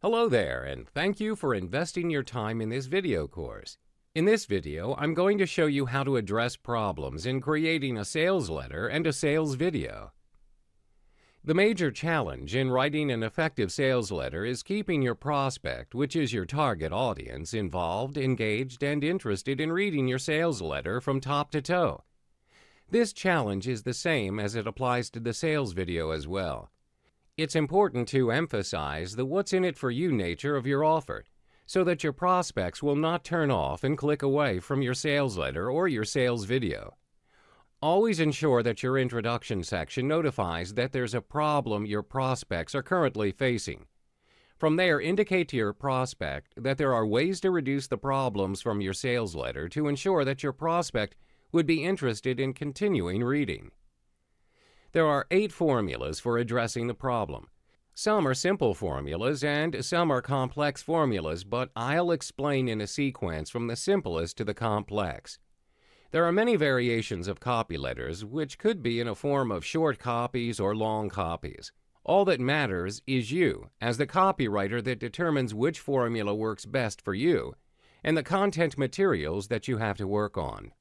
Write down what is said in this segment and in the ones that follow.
Hello there, and thank you for investing your time in this video course. In this video, I'm going to show you how to address problems in creating a sales letter and a sales video. The major challenge in writing an effective sales letter is keeping your prospect, which is your target audience, involved, engaged, and interested in reading your sales letter from top to toe. This challenge is the same as it applies to the sales video as well. It's important to emphasize the what's in it for you nature of your offer, so that your prospects will not turn off and click away from your sales letter or your sales video. Always ensure that your introduction section notifies that there's a problem your prospects are currently facing. From there, indicate to your prospect that there are ways to reduce the problems from your sales letter to ensure that your prospect would be interested in continuing reading. There are 8 formulas for addressing the problem. Some are simple formulas and some are complex formulas, but I'll explain in a sequence from the simplest to the complex. There are many variations of copy letters, which could be in a form of short copies or long copies. All that matters is you, as the copywriter, that determines which formula works best for you, and the content materials that you have to work on.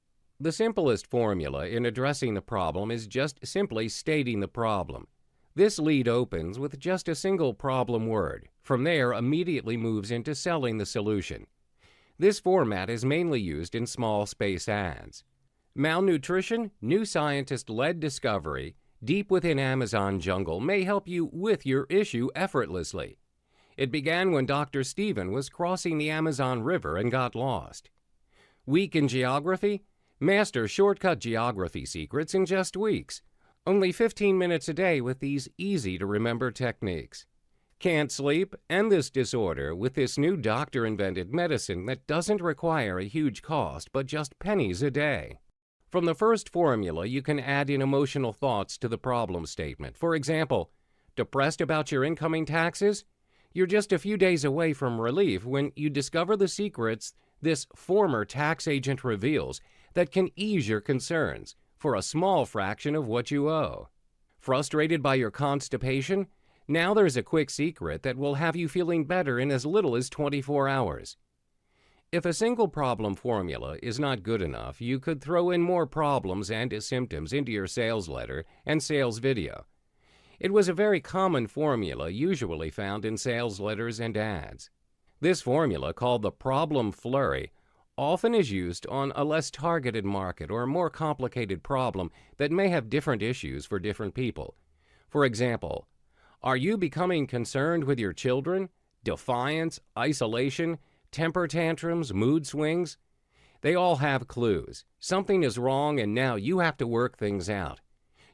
The simplest formula in addressing the problem is just simply stating the problem. This lead opens with just a single problem word. From there, immediately moves into selling the solution. This format is mainly used in small space ads. Malnutrition, new scientist-led discovery, deep within Amazon jungle may help you with your issue effortlessly. It began when Dr. Stephen was crossing the Amazon River and got lost. Weak in geography? Master shortcut geography secrets in just weeks. Only 15 minutes a day with these easy-to-remember techniques. Can't sleep? End this disorder with this new doctor-invented medicine that doesn't require a huge cost but just pennies a day. From the first formula, you can add in emotional thoughts to the problem statement. For example, depressed about your incoming taxes? You're just a few days away from relief when you discover the secrets this former tax agent reveals that can ease your concerns for a small fraction of what you owe. Frustrated by your constipation? Now there's a quick secret that will have you feeling better in as little as 24 hours. If a single problem formula is not good enough, you could throw in more problems and symptoms into your sales letter and sales video. It was a very common formula usually found in sales letters and ads. This formula, called the problem flurry, often is used on a less targeted market or a more complicated problem that may have different issues for different people. For example, are you becoming concerned with your children? Defiance, isolation, temper tantrums, mood swings? They all have clues. Something is wrong and now you have to work things out.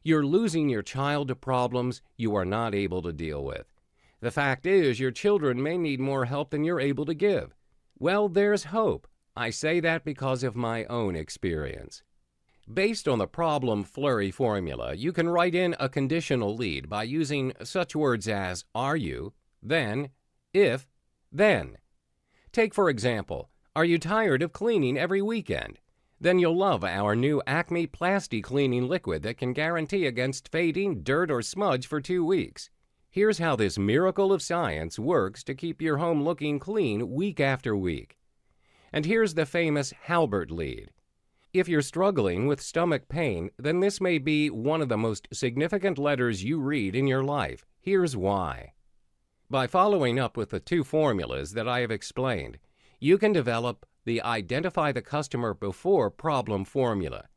You're losing your child to problems you are not able to deal with. The fact is, your children may need more help than you're able to give. Well, there's hope. I say that because of my own experience. Based on the problem flurry formula, you can write in a conditional lead by using such words as are you, then, if, then. Take, for example, are you tired of cleaning every weekend? Then you'll love our new Acme Plasti Cleaning Liquid that can guarantee against fading, dirt, or smudge for 2 weeks. Here's how this miracle of science works to keep your home looking clean week after week. And here's the famous Halbert lead. If you're struggling with stomach pain, then this may be one of the most significant letters you read in your life. Here's why. By following up with the 2 formulas that I have explained, you can develop the identify the customer before problem formula.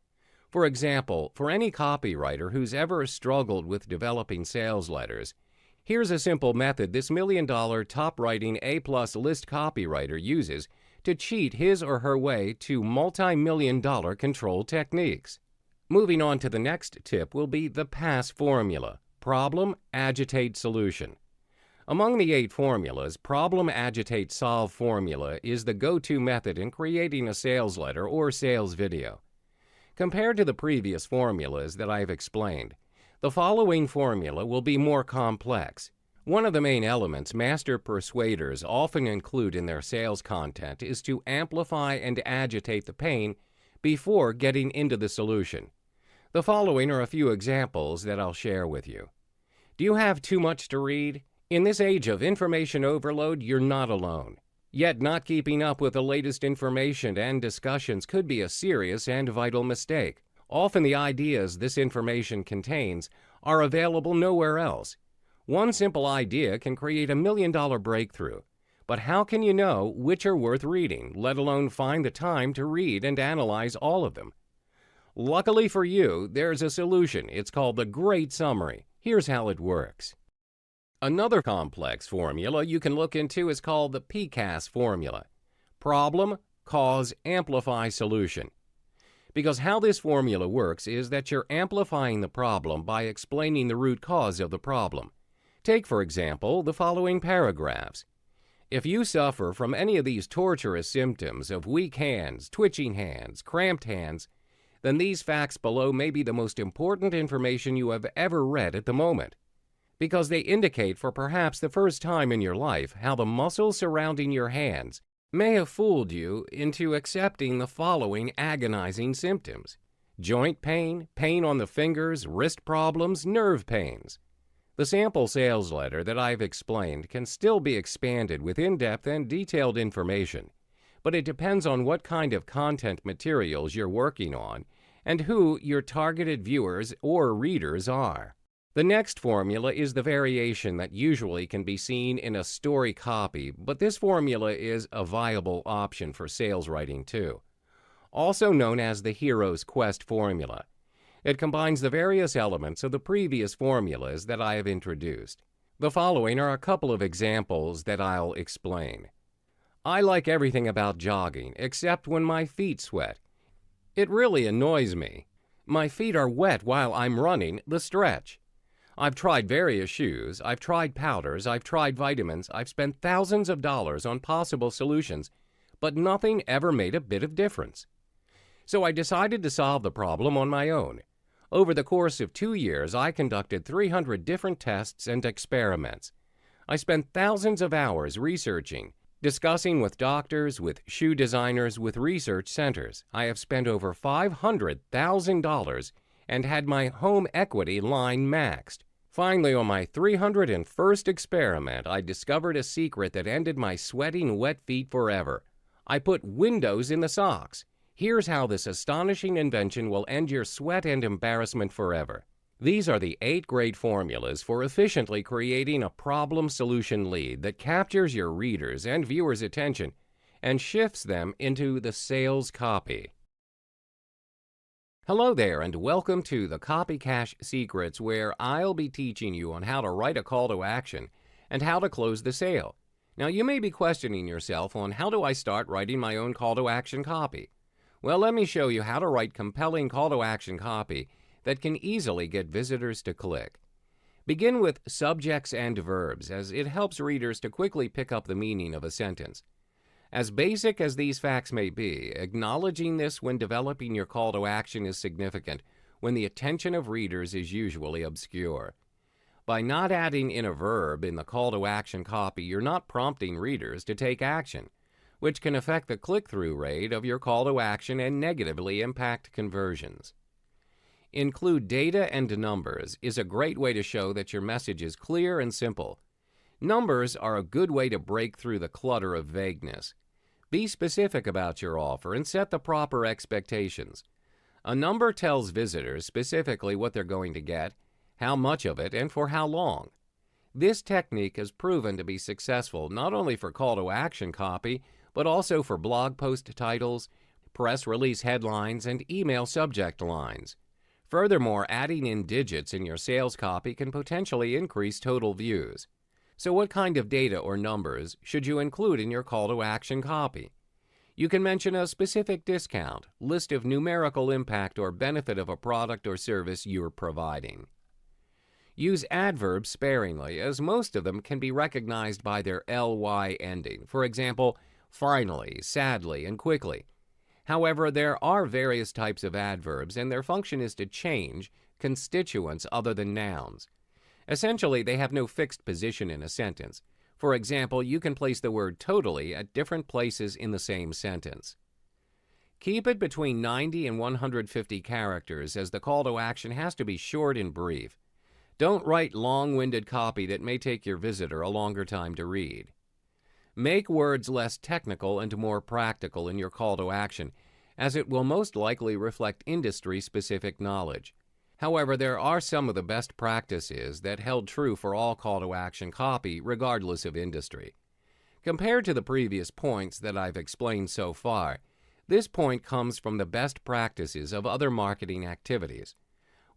For example, for any copywriter who's ever struggled with developing sales letters, here's a simple method this million-dollar top-writing A-plus list copywriter uses to cheat his or her way to multi-million-dollar control techniques. Moving on to the next tip will be the PASS formula, problem, agitate, solution. Among the 8 formulas, problem, agitate, solve formula is the go-to method in creating a sales letter or sales video. Compared to the previous formulas that I've explained, the following formula will be more complex. One of the main elements master persuaders often include in their sales content is to amplify and agitate the pain before getting into the solution. The following are a few examples that I'll share with you. Do you have too much to read? In this age of information overload, you're not alone. Yet not keeping up with the latest information and discussions could be a serious and vital mistake. Often the ideas this information contains are available nowhere else. One simple idea can create $1 million breakthrough. But how can you know which are worth reading, let alone find the time to read and analyze all of them? Luckily for you, there's a solution. It's called the Great Summary. Here's how it works. Another complex formula you can look into is called the PCAS formula. Problem, Cause, Amplify, Solution. Because how this formula works is that you're amplifying the problem by explaining the root cause of the problem. Take, for example, the following paragraphs. If you suffer from any of these torturous symptoms of weak hands, twitching hands, cramped hands, then these facts below may be the most important information you have ever read at the moment, because they indicate for perhaps the first time in your life how the muscles surrounding your hands may have fooled you into accepting the following agonizing symptoms: joint pain, pain on the fingers, wrist problems, nerve pains. The sample sales letter that I've explained can still be expanded with in-depth and detailed information, but it depends on what kind of content materials you're working on and who your targeted viewers or readers are. The next formula is the variation that usually can be seen in a story copy, but this formula is a viable option for sales writing too. Also known as the Hero's Quest formula. It combines the various elements of the previous formulas that I have introduced. The following are a couple of examples that I'll explain. I like everything about jogging except when my feet sweat. It really annoys me. My feet are wet while I'm running the stretch. I've tried various shoes, I've tried powders, I've tried vitamins, I've spent thousands of dollars on possible solutions, but nothing ever made a bit of difference. So I decided to solve the problem on my own. Over the course of 2 years, I conducted 300 different tests and experiments. I spent thousands of hours researching, discussing with doctors, with shoe designers, with research centers. I have spent over $500,000 and had my home equity line maxed. Finally, on my 301st experiment, I discovered a secret that ended my sweating wet feet forever. I put windows in the socks. Here's how this astonishing invention will end your sweat and embarrassment forever. These are the 8 great formulas for efficiently creating a problem-solution lead that captures your readers' and viewers' attention and shifts them into the sales copy. Hello there, and welcome to the Copy Cash Secrets, where I'll be teaching you on how to write a call to action and how to close the sale. Now, you may be questioning yourself on how do I start writing my own call to action copy? Well, let me show you how to write compelling call to action copy that can easily get visitors to click. Begin with subjects and verbs, as it helps readers to quickly pick up the meaning of a sentence. As basic as these facts may be, acknowledging this when developing your call to action is significant when the attention of readers is usually obscure. By not adding in a verb in the call to action copy, you're not prompting readers to take action, which can affect the click-through rate of your call to action and negatively impact conversions. Include data and numbers is a great way to show that your message is clear and simple. Numbers are a good way to break through the clutter of vagueness. Be specific about your offer and set the proper expectations. A number tells visitors specifically what they're going to get, how much of it, and for how long. This technique has proven to be successful not only for call to action copy, but also for blog post titles, press release headlines, and email subject lines. Furthermore, adding in digits in your sales copy can potentially increase total views. So what kind of data or numbers should you include in your call to action copy? You can mention a specific discount, list of numerical impact or benefit of a product or service you're providing. Use adverbs sparingly, as most of them can be recognized by their ly ending. For example, finally, sadly, and quickly. However, there are various types of adverbs, and their function is to change constituents other than nouns. Essentially, they have no fixed position in a sentence. For example, you can place the word totally at different places in the same sentence. Keep it between 90 and 150 characters, as the call to action has to be short and brief. Don't write long-winded copy that may take your visitor a longer time to read. Make words less technical and more practical in your call to action, as it will most likely reflect industry-specific knowledge. However, there are some of the best practices that held true for all call to action copy, regardless of industry. Compared to the previous points that I've explained so far, this point comes from the best practices of other marketing activities.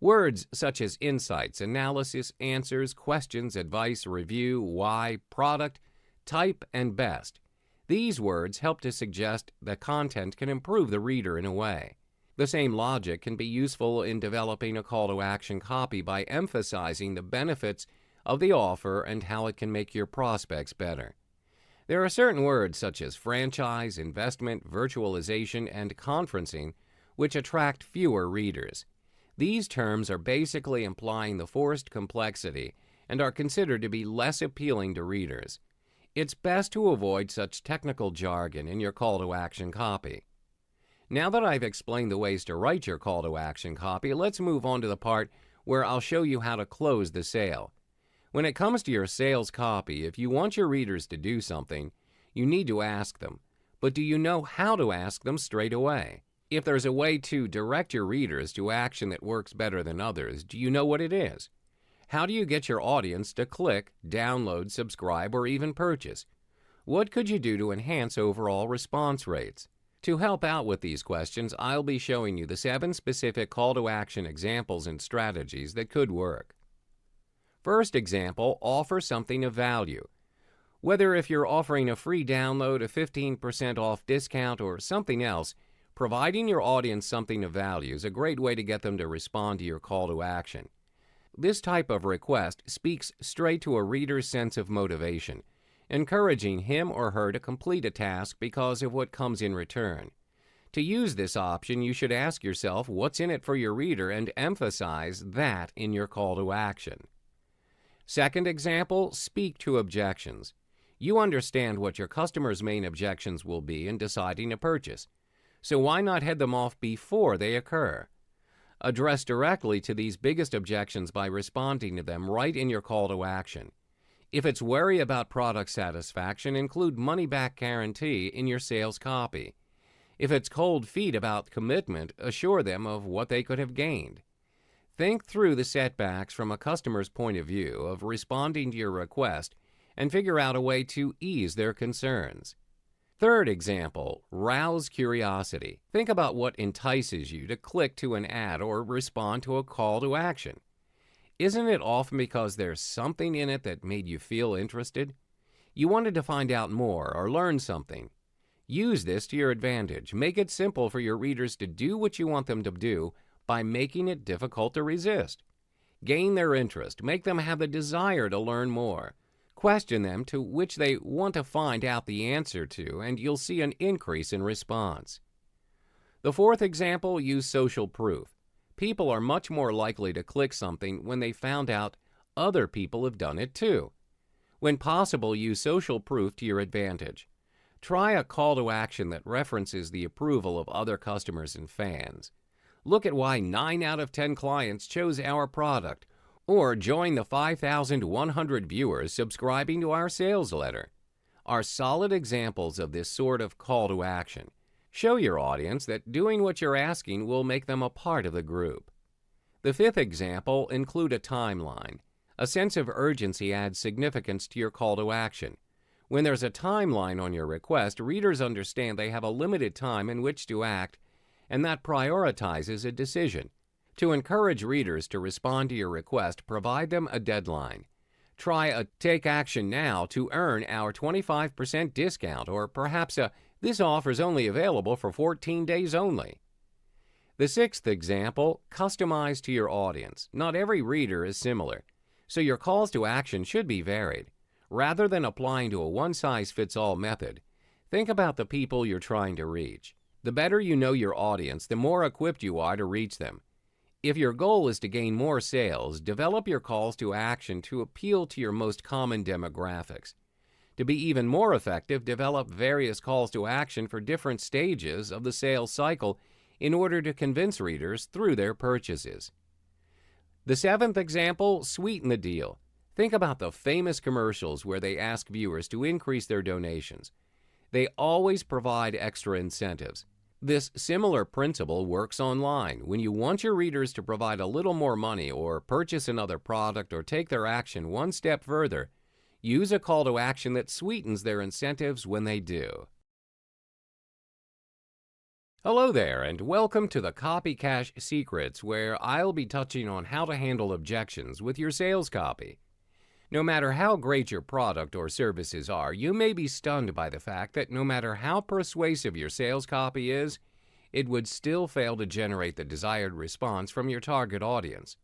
Words such as insights, analysis, answers, questions, advice, review, why, product, type, and best. These words help to suggest that content can improve the reader in a way. The same logic can be useful in developing a call to action copy by emphasizing the benefits of the offer and how it can make your prospects better. There are certain words such as franchise, investment, virtualization, and conferencing which attract fewer readers. These terms are basically implying the forced complexity and are considered to be less appealing to readers. It's best to avoid such technical jargon in your call to action copy. Now that I've explained the ways to write your call to action copy, let's move on to the part where I'll show you how to close the sale. When it comes to your sales copy, if you want your readers to do something, you need to ask them. But do you know how to ask them straight away? If there's a way to direct your readers to action that works better than others, do you know what it is? How do you get your audience to click, download, subscribe, or even purchase? What could you do to enhance overall response rates? To help out with these questions, I'll be showing you the 7 specific call to action examples and strategies that could work. First example, offer something of value. Whether if you're offering a free download, a 15% off discount, or something else, providing your audience something of value is a great way to get them to respond to your call to action. This type of request speaks straight to a reader's sense of motivation, encouraging him or her to complete a task because of what comes in return. To use this option, you should ask yourself what's in it for your reader and emphasize that in your call to action. Second example, speak to objections. You understand what your customer's main objections will be in deciding a purchase, so why not head them off before they occur? Address directly to these biggest objections by responding to them right in your call to action. If it's worry about product satisfaction, include money-back guarantee in your sales copy. If it's cold feet about commitment, assure them of what they could have gained. Think through the setbacks from a customer's point of view of responding to your request and figure out a way to ease their concerns. Third example, rouse curiosity. Think about what entices you to click to an ad or respond to a call to action. Isn't it often because there's something in it that made you feel interested? You wanted to find out more or learn something. Use this to your advantage. Make it simple for your readers to do what you want them to do by making it difficult to resist. Gain their interest. Make them have the desire to learn more. Question them to which they want to find out the answer to, and you'll see an increase in response. The fourth example, use social proof. People are much more likely to click something when they found out other people have done it too. When possible, use social proof to your advantage. Try a call to action that references the approval of other customers and fans. Look at why 9 out of 10 clients chose our product, or join the 5,100 viewers subscribing to our sales letter. Are solid examples of this sort of call to action. Show your audience that doing what you're asking will make them a part of the group. The fifth example, include a timeline. A sense of urgency adds significance to your call to action. When there's a timeline on your request, readers understand they have a limited time in which to act, and that prioritizes a decision. To encourage readers to respond to your request, provide them a deadline. Try a take action now to earn our 25% discount, or perhaps a this offer is only available for 14 days only. The sixth example, customize to your audience. Not every reader is similar, so your calls to action should be varied. Rather than applying to a one-size-fits-all method, think about the people you're trying to reach. The better you know your audience, the more equipped you are to reach them. If your goal is to gain more sales, develop your calls to action to appeal to your most common demographics. To be even more effective, develop various calls to action for different stages of the sales cycle in order to convince readers through their purchases. The seventh example, sweeten the deal. Think about the famous commercials where they ask viewers to increase their donations. They always provide extra incentives. This similar principle works online. When you want your readers to provide a little more money or purchase another product or take their action one step further, use a call to action that sweetens their incentives when they do. Hello there, and welcome to the Copy Cash Secrets, where I'll be touching on how to handle objections with your sales copy. No matter how great your product or services are, you may be stunned by the fact that no matter how persuasive your sales copy is, it would still fail to generate the desired response from your target audience.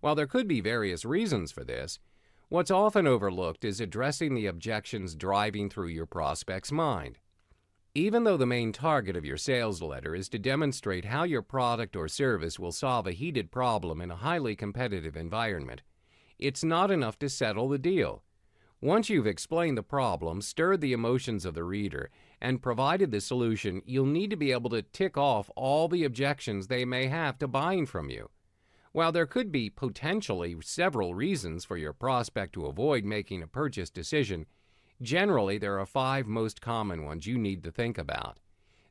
While there could be various reasons for this, what's often overlooked is addressing the objections driving through your prospect's mind. Even though the main target of your sales letter is to demonstrate how your product or service will solve a heated problem in a highly competitive environment, it's not enough to settle the deal. Once you've explained the problem, stirred the emotions of the reader, and provided the solution, you'll need to be able to tick off all the objections they may have to buying from you. While there could be potentially several reasons for your prospect to avoid making a purchase decision, generally there are 5 most common ones you need to think about.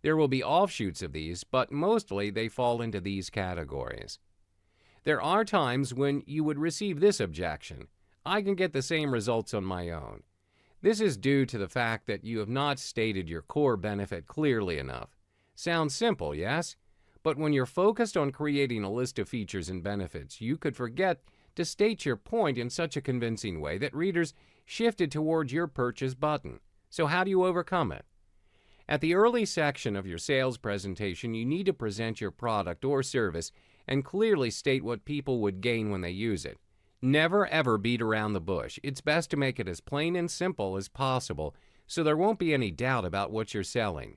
There will be offshoots of these, but mostly they fall into these categories. There are times when you would receive this objection: I can get the same results on my own. This is due to the fact that you have not stated your core benefit clearly enough. Sounds simple, yes? But when you're focused on creating a list of features and benefits, you could forget to state your point in such a convincing way that readers shifted towards your purchase button. So how do you overcome it? At the early section of your sales presentation, you need to present your product or service and clearly state what people would gain when they use it. Never ever beat around the bush. It's best to make it as plain and simple as possible so there won't be any doubt about what you're selling.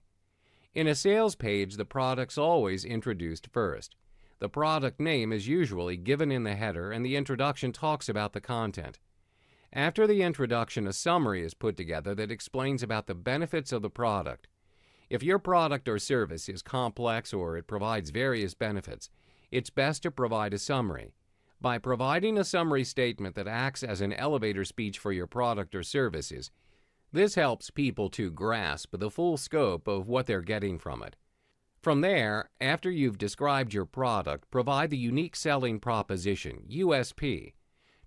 In a sales page, the product's always introduced first. The product name is usually given in the header, and the introduction talks about the content. After the introduction, a summary is put together that explains about the benefits of the product. If your product or service is complex or it provides various benefits, it's best to provide a summary. By providing a summary statement that acts as an elevator speech for your product or services, this helps people to grasp the full scope of what they're getting from it. From there, after you've described your product, provide the unique selling proposition, USP.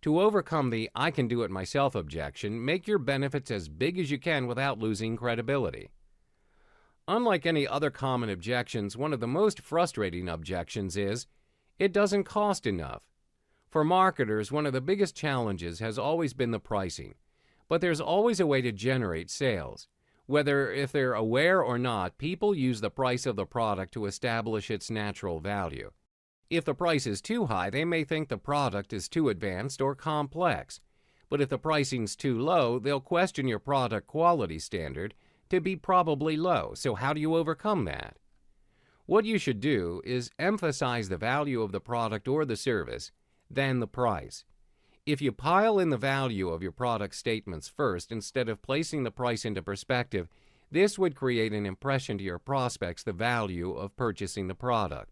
To overcome the "I can do it myself" objection, make your benefits as big as you can without losing credibility. Unlike any other common objections, one of the most frustrating objections is, "It doesn't cost enough." For marketers, one of the biggest challenges has always been the pricing, but there's always a way to generate sales. Whether if they're aware or not, people use the price of the product to establish its natural value. If the price is too high, they may think the product is too advanced or complex. But if the pricing's too low, they'll question your product quality standard to be probably low. So how do you overcome that? What you should do is emphasize the value of the product or the service, then the price. If you pile in the value of your product statements first instead of placing the price into perspective, this would create an impression to your prospects the value of purchasing the product.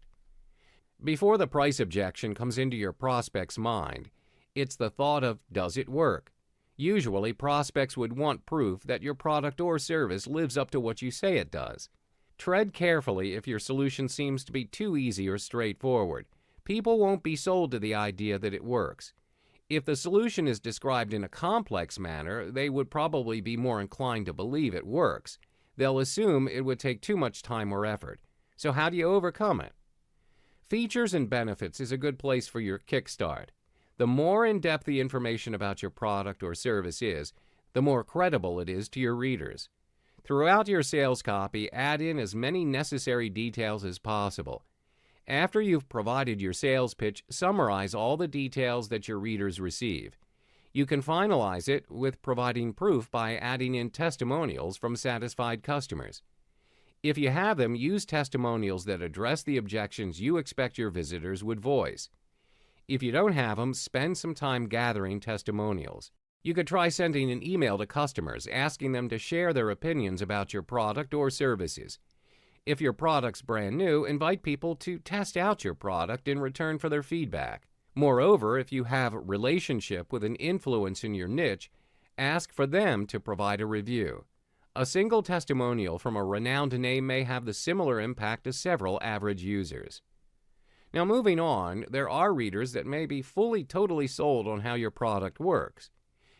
Before the price objection comes into your prospect's mind, it's the thought of, does it work? Usually, prospects would want proof that your product or service lives up to what you say it does. Tread carefully if your solution seems to be too easy or straightforward. People won't be sold to the idea that it works. If the solution is described in a complex manner, they would probably be more inclined to believe it works. They'll assume it would take too much time or effort. So how do you overcome it? Features and benefits is a good place for your kickstart. The more in-depth the information about your product or service is, the more credible it is to your readers. Throughout your sales copy, add in as many necessary details as possible. After you've provided your sales pitch, summarize all the details that your readers receive. You can finalize it with providing proof by adding in testimonials from satisfied customers. If you have them, use testimonials that address the objections you expect your visitors would voice. If you don't have them, spend some time gathering testimonials. You could try sending an email to customers asking them to share their opinions about your product or services. If your product's brand new, invite people to test out your product in return for their feedback. Moreover, if you have a relationship with an influence in your niche, ask for them to provide a review. A single testimonial from a renowned name may have the similar impact as several average users. Now moving on, there are readers that may be totally sold on how your product works.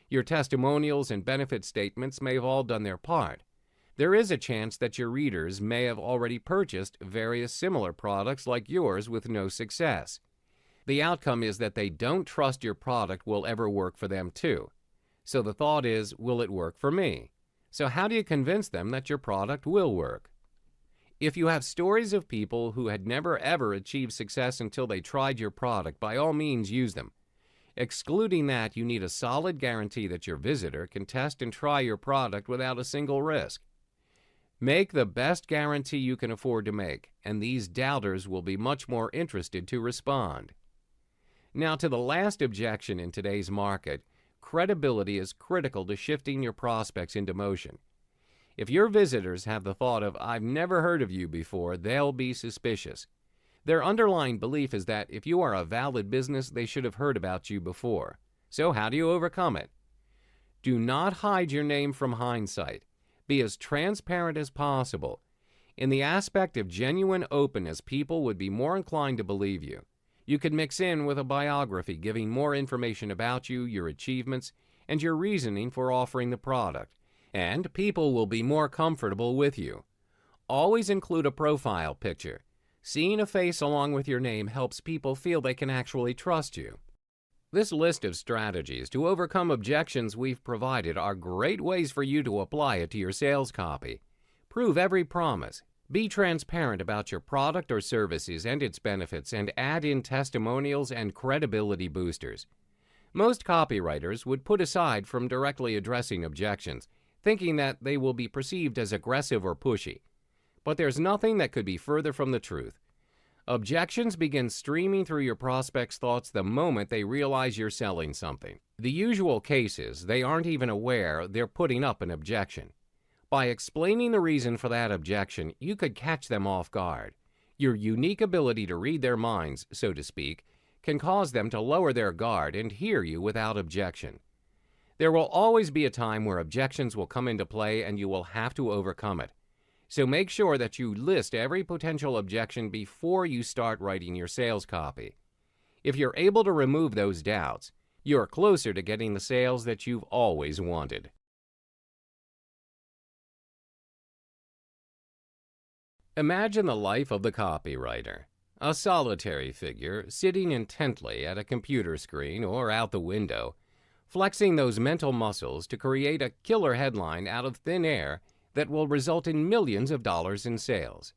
Your testimonials and benefit statements may have all done their part. There is a chance that your readers may have already purchased various similar products like yours with no success. The outcome is that they don't trust your product will ever work for them too. So the thought is, will it work for me? So how do you convince them that your product will work? If you have stories of people who had never ever achieved success until they tried your product, by all means use them. Excluding that, you need a solid guarantee that your visitor can test and try your product without a single risk. Make the best guarantee you can afford to make, and these doubters will be much more interested to respond. Now to the last objection in today's market, credibility is critical to shifting your prospects into motion. If your visitors have the thought of, "I've never heard of you before," they'll be suspicious. Their underlying belief is that if you are a valid business, they should have heard about you before. So how do you overcome it? Do not hide your name from hindsight. Be as transparent as possible. In the aspect of genuine openness, people would be more inclined to believe you. You could mix in with a biography giving more information about you, your achievements, and your reasoning for offering the product, and people will be more comfortable with you. Always include a profile picture. Seeing a face along with your name helps people feel they can actually trust you. This list of strategies to overcome objections we've provided are great ways for you to apply it to your sales copy. Prove every promise. Be transparent about your product or services and its benefits, and add in testimonials and credibility boosters. Most copywriters would put aside from directly addressing objections, thinking that they will be perceived as aggressive or pushy. But there's nothing that could be further from the truth. Objections begin streaming through your prospects' thoughts the moment they realize you're selling something. The usual case is they aren't even aware they're putting up an objection. By explaining the reason for that objection, you could catch them off guard. Your unique ability to read their minds, so to speak, can cause them to lower their guard and hear you without objection. There will always be a time where objections will come into play and you will have to overcome it. So make sure that you list every potential objection before you start writing your sales copy. If you're able to remove those doubts, you're closer to getting the sales that you've always wanted. Imagine the life of the copywriter, a solitary figure sitting intently at a computer screen or out the window, flexing those mental muscles to create a killer headline out of thin air that will result in millions of dollars in sales.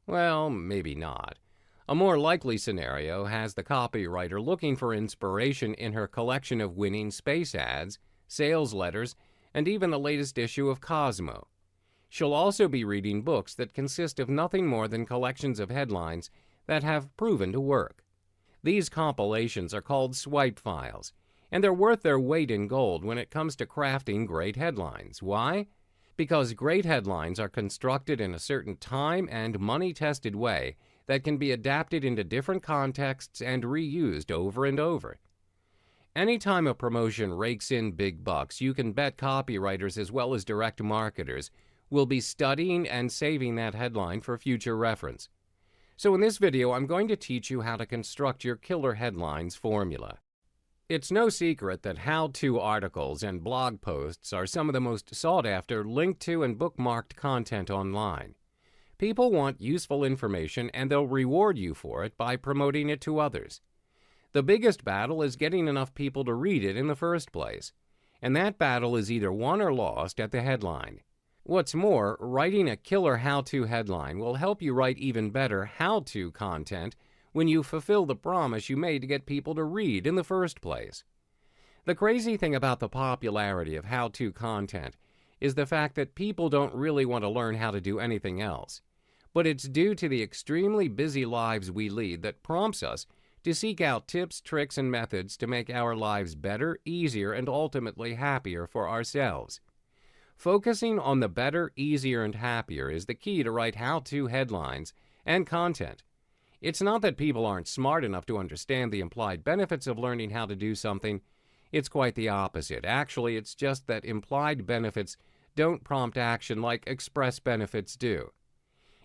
Well, maybe not. A more likely scenario has the copywriter looking for inspiration in her collection of winning space ads, sales letters, and even the latest issue of Cosmo. She'll also be reading books that consist of nothing more than collections of headlines that have proven to work. These compilations are called swipe files, and they're worth their weight in gold when it comes to crafting great headlines. Why? Because great headlines are constructed in a certain time and money-tested way that can be adapted into different contexts and reused over and over. Anytime a promotion rakes in big bucks, you can bet copywriters as well as direct marketers will be studying and saving that headline for future reference. So in this video, I'm going to teach you how to construct your killer headlines formula. It's no secret that how-to articles and blog posts are some of the most sought-after, linked to, and bookmarked content online. People want useful information, and they'll reward you for it by promoting it to others. The biggest battle is getting enough people to read it in the first place, and that battle is either won or lost at the headline. What's more, writing a killer how-to headline will help you write even better how-to content when you fulfill the promise you made to get people to read in the first place. The crazy thing about the popularity of how-to content is the fact that people don't really want to learn how to do anything else. But it's due to the extremely busy lives we lead that prompts us to seek out tips, tricks, and methods to make our lives better, easier, and ultimately happier for ourselves. Focusing on the better, easier, and happier is the key to write how-to headlines and content. It's not that people aren't smart enough to understand the implied benefits of learning how to do something. It's quite the opposite. Actually, it's just that implied benefits don't prompt action like express benefits do.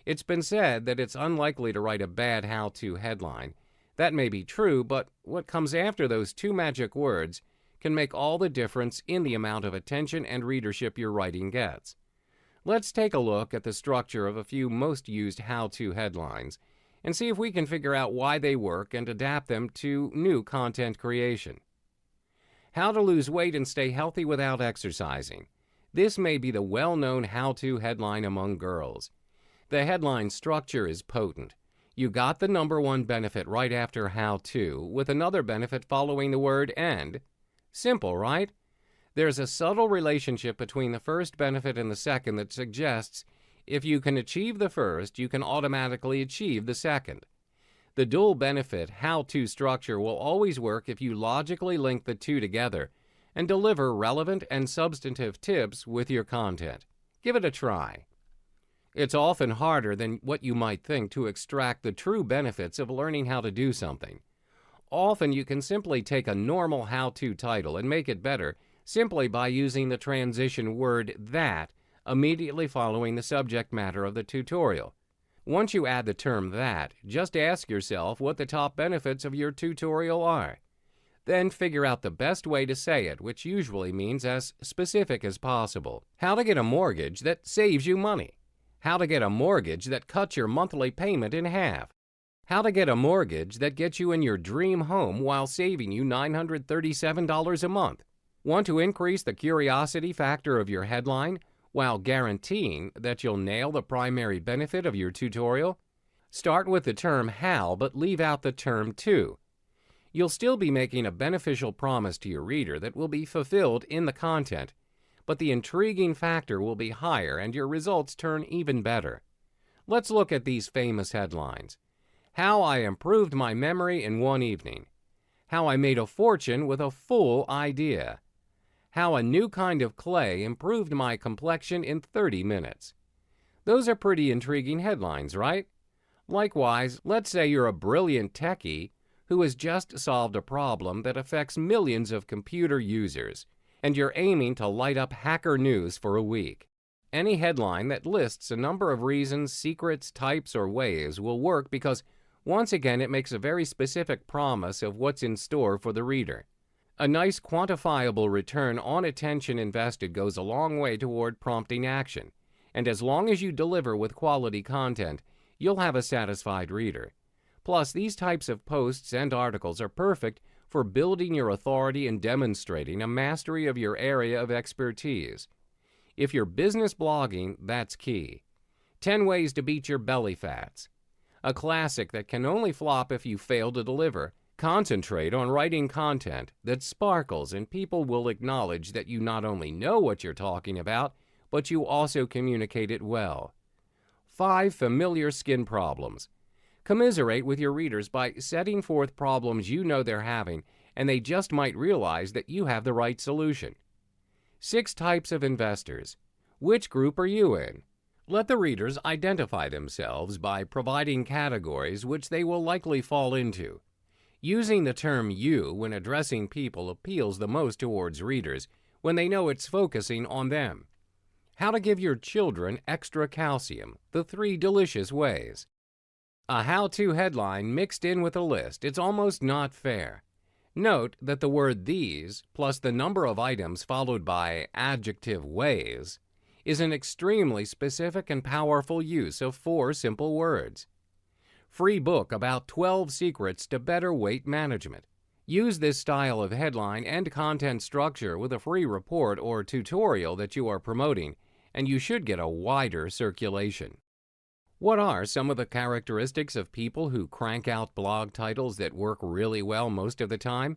It's been said that it's unlikely to write a bad how-to headline. That may be true, but what comes after those two magic words can make all the difference in the amount of attention and readership your writing gets. Let's take a look at the structure of a few most used how-to headlines and see if we can figure out why they work and adapt them to new content creation. How to lose weight and stay healthy without exercising. This may be the well-known how-to headline among girls. The headline structure is potent. You got the number one benefit right after how-to, with another benefit following the word and. Simple, right? There's a subtle relationship between the first benefit and the second that suggests if you can achieve the first, you can automatically achieve the second. The dual benefit how-to structure will always work if you logically link the two together and deliver relevant and substantive tips with your content. Give it a try. It's often harder than what you might think to extract the true benefits of learning how to do something. Often you can simply take a normal how-to title and make it better simply by using the transition word that immediately following the subject matter of the tutorial. Once you add the term that, just ask yourself what the top benefits of your tutorial are. Then figure out the best way to say it, which usually means as specific as possible. How to get a mortgage that saves you money. How to get a mortgage that cuts your monthly payment in half. How to get a mortgage that gets you in your dream home while saving you $937 a month. Want to increase the curiosity factor of your headline while guaranteeing that you'll nail the primary benefit of your tutorial? Start with the term how, but leave out the term to. You'll still be making a beneficial promise to your reader that will be fulfilled in the content, but the intriguing factor will be higher and your results turn even better. Let's look at these famous headlines. How I improved my memory in one evening. How I made a fortune with a full idea. How a new kind of clay improved my complexion in 30 minutes. Those are pretty intriguing headlines, right? Likewise, let's say you're a brilliant techie who has just solved a problem that affects millions of computer users, and you're aiming to light up hacker news for a week. Any headline that lists a number of reasons, secrets, types, or ways will work because, once again, it makes a very specific promise of what's in store for the reader. A nice quantifiable return on attention invested goes a long way toward prompting action, and as long as you deliver with quality content, you'll have a satisfied reader. Plus, these types of posts and articles are perfect for building your authority and demonstrating a mastery of your area of expertise. If you're business blogging, that's key. 10 ways to beat your belly fats. A classic that can only flop if you fail to deliver. Concentrate on writing content that sparkles and people will acknowledge that you not only know what you're talking about, but you also communicate it well. 5 familiar skin problems. Commiserate with your readers by setting forth problems you know they're having and they just might realize that you have the right solution. 6 types of investors. Which group are you in? Let the readers identify themselves by providing categories which they will likely fall into. Using the term you when addressing people appeals the most towards readers when they know it's focusing on them. How to give your children extra calcium, the 3 delicious ways. A how-to headline mixed in with a list, it's almost not fair. Note that the word these plus the number of items followed by adjective ways is an extremely specific and powerful use of 4 simple words. Free book about 12 secrets to better weight management. Use this style of headline and content structure with a free report or tutorial that you are promoting, and you should get a wider circulation. What are some of the characteristics of people who crank out blog titles that work really well most of the time?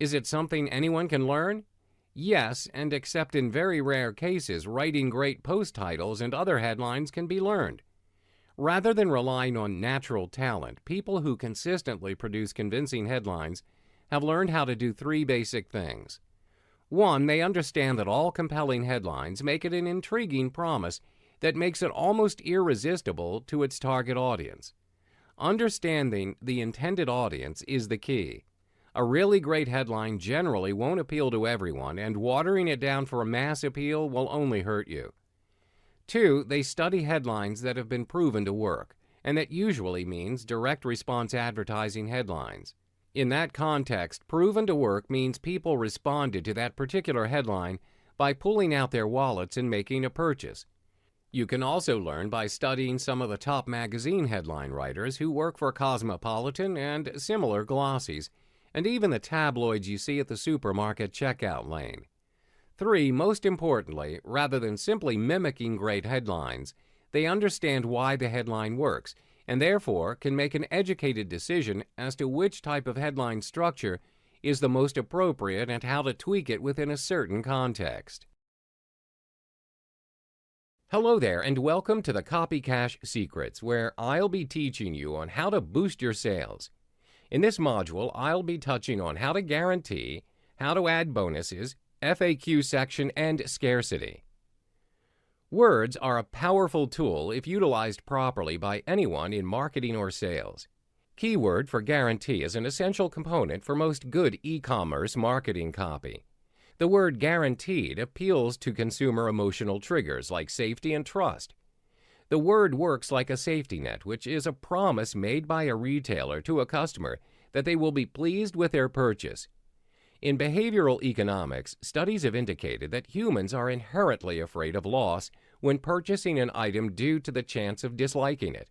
Is it something anyone can learn? Yes, and except in very rare cases, writing great post titles and other headlines can be learned. Rather than relying on natural talent, people who consistently produce convincing headlines have learned how to do 3 basic things. 1, they understand that all compelling headlines make it an intriguing promise that makes it almost irresistible to its target audience. Understanding the intended audience is the key. A really great headline generally won't appeal to everyone, and watering it down for a mass appeal will only hurt you. 2, they study headlines that have been proven to work, and that usually means direct response advertising headlines. In that context, proven to work means people responded to that particular headline by pulling out their wallets and making a purchase. You can also learn by studying some of the top magazine headline writers who work for Cosmopolitan and similar glossies, and even the tabloids you see at the supermarket checkout lane. 3, most importantly, rather than simply mimicking great headlines, they understand why the headline works, and therefore can make an educated decision as to which type of headline structure is the most appropriate and how to tweak it within a certain context. Hello there, and welcome to the Copy Cash Secrets, where I'll be teaching you on how to boost your sales. In this module, I'll be touching on how to guarantee, how to add bonuses, FAQ section, and scarcity. Words are a powerful tool if utilized properly by anyone in marketing or sales. Keyword for guarantee is an essential component for most good e-commerce marketing copy. The word guaranteed appeals to consumer emotional triggers like safety and trust. The word works like a safety net, which is a promise made by a retailer to a customer that they will be pleased with their purchase. In behavioral economics, studies have indicated that humans are inherently afraid of loss when purchasing an item due to the chance of disliking it.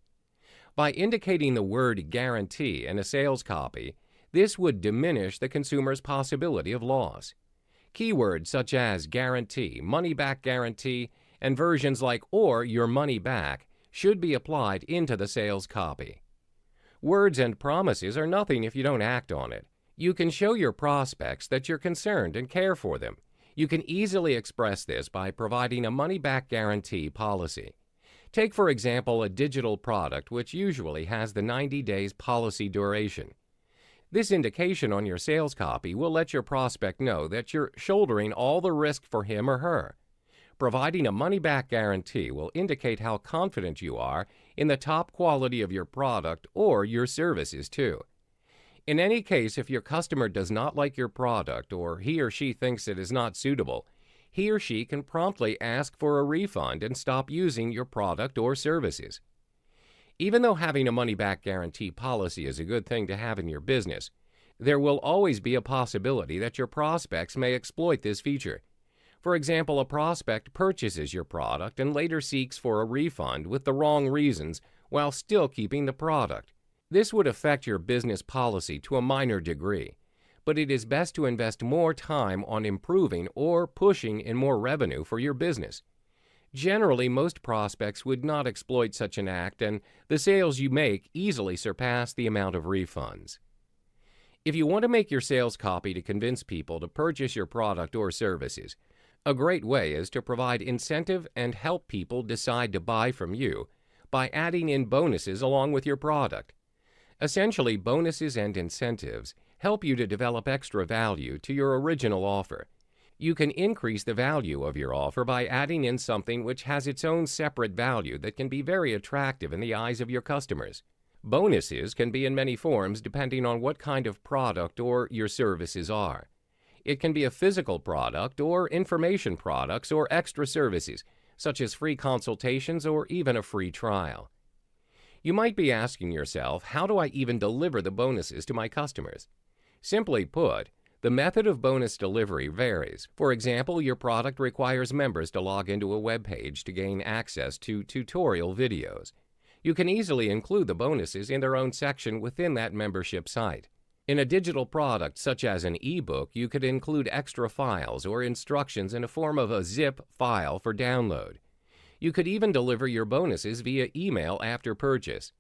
By indicating the word guarantee in a sales copy, this would diminish the consumer's possibility of loss. Keywords such as guarantee, money-back guarantee, and versions like or your money back should be applied into the sales copy. Words and promises are nothing if you don't act on it. You can show your prospects that you're concerned and care for them. You can easily express this by providing a money-back guarantee policy. Take, for example, a digital product which usually has the 90 days policy duration. This indication on your sales copy will let your prospect know that you're shouldering all the risk for him or her. Providing a money-back guarantee will indicate how confident you are in the top quality of your product or your services too. In any case, if your customer does not like your product or he or she thinks it is not suitable, he or she can promptly ask for a refund and stop using your product or services. Even though having a money-back guarantee policy is a good thing to have in your business, there will always be a possibility that your prospects may exploit this feature. For example, a prospect purchases your product and later seeks for a refund with the wrong reasons while still keeping the product. This would affect your business policy to a minor degree, but it is best to invest more time on improving or pushing in more revenue for your business. Generally, most prospects would not exploit such an act, and the sales you make easily surpass the amount of refunds. If you want to make your sales copy to convince people to purchase your product or services, a great way is to provide incentive and help people decide to buy from you by adding in bonuses along with your product. Essentially, bonuses and incentives help you to develop extra value to your original offer. You can increase the value of your offer by adding in something which has its own separate value that can be very attractive in the eyes of your customers. Bonuses can be in many forms depending on what kind of product or your services are. It can be a physical product or information products or extra services, such as free consultations or even a free trial. You might be asking yourself, how do I even deliver the bonuses to my customers? Simply put, the method of bonus delivery varies. For example, your product requires members to log into a web page to gain access to tutorial videos. You can easily include the bonuses in their own section within that membership site. In a digital product such as an ebook, you could include extra files or instructions in a form of a zip file for download. You could even deliver your bonuses via email after purchase.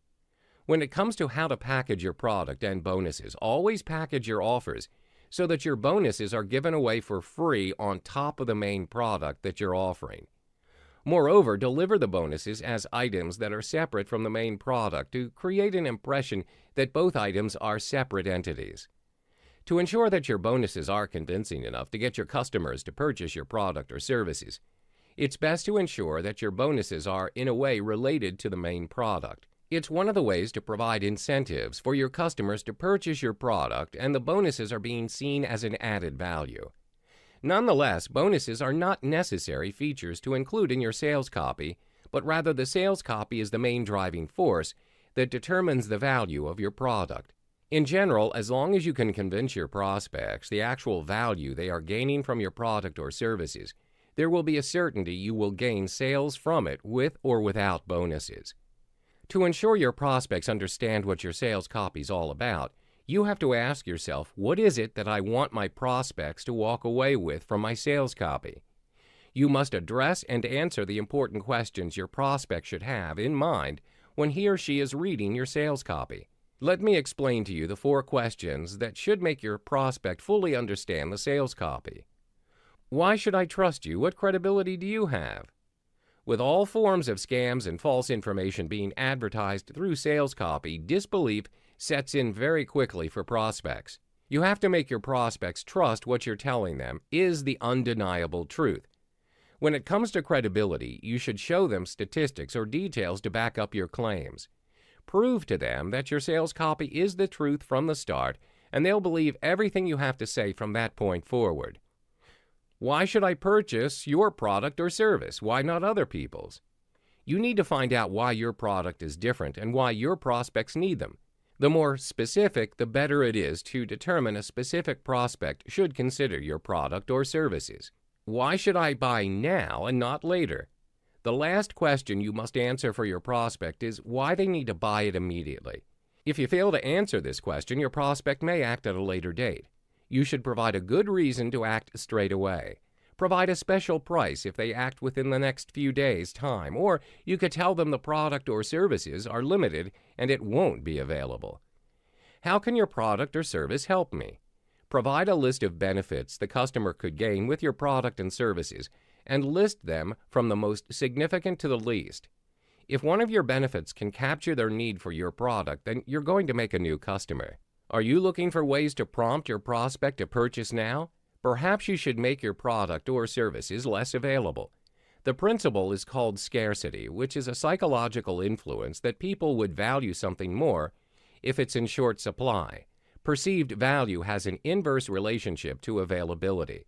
When it comes to how to package your product and bonuses, always package your offers so that your bonuses are given away for free on top of the main product that you're offering. Moreover, deliver the bonuses as items that are separate from the main product to create an impression that both items are separate entities. To ensure that your bonuses are convincing enough to get your customers to purchase your product or services, it's best to ensure that your bonuses are in a way related to the main product. It's one of the ways to provide incentives for your customers to purchase your product, and the bonuses are being seen as an added value. Nonetheless, bonuses are not necessary features to include in your sales copy, but rather the sales copy is the main driving force that determines the value of your product. In general, as long as you can convince your prospects the actual value they are gaining from your product or services, there will be a certainty you will gain sales from it with or without bonuses. To ensure your prospects understand what your sales copy is all about, you have to ask yourself, what is it that I want my prospects to walk away with from my sales copy? You must address and answer the important questions your prospect should have in mind when he or she is reading your sales copy. Let me explain to you the 4 questions that should make your prospect fully understand the sales copy. Why should I trust you? What credibility do you have? With all forms of scams and false information being advertised through sales copy, disbelief sets in very quickly for prospects. You have to make your prospects trust what you're telling them is the undeniable truth. When it comes to credibility, you should show them statistics or details to back up your claims. Prove to them that your sales copy is the truth from the start, and they'll believe everything you have to say from that point forward. Why should I purchase your product or service? Why not other people's? You need to find out why your product is different and why your prospects need them. The more specific, the better it is to determine a specific prospect should consider your product or services. Why should I buy now and not later? The last question you must answer for your prospect is why they need to buy it immediately. If you fail to answer this question, your prospect may act at a later date. You should provide a good reason to act straight away. Provide a special price if they act within the next few days' time, or you could tell them the product or services are limited and it won't be available. How can your product or service help me? Provide a list of benefits the customer could gain with your product and services, and list them from the most significant to the least. If one of your benefits can capture their need for your product, then you're going to make a new customer. Are you looking for ways to prompt your prospect to purchase now? Perhaps you should make your product or services less available. The principle is called scarcity, which is a psychological influence that people would value something more if it's in short supply. Perceived value has an inverse relationship to availability.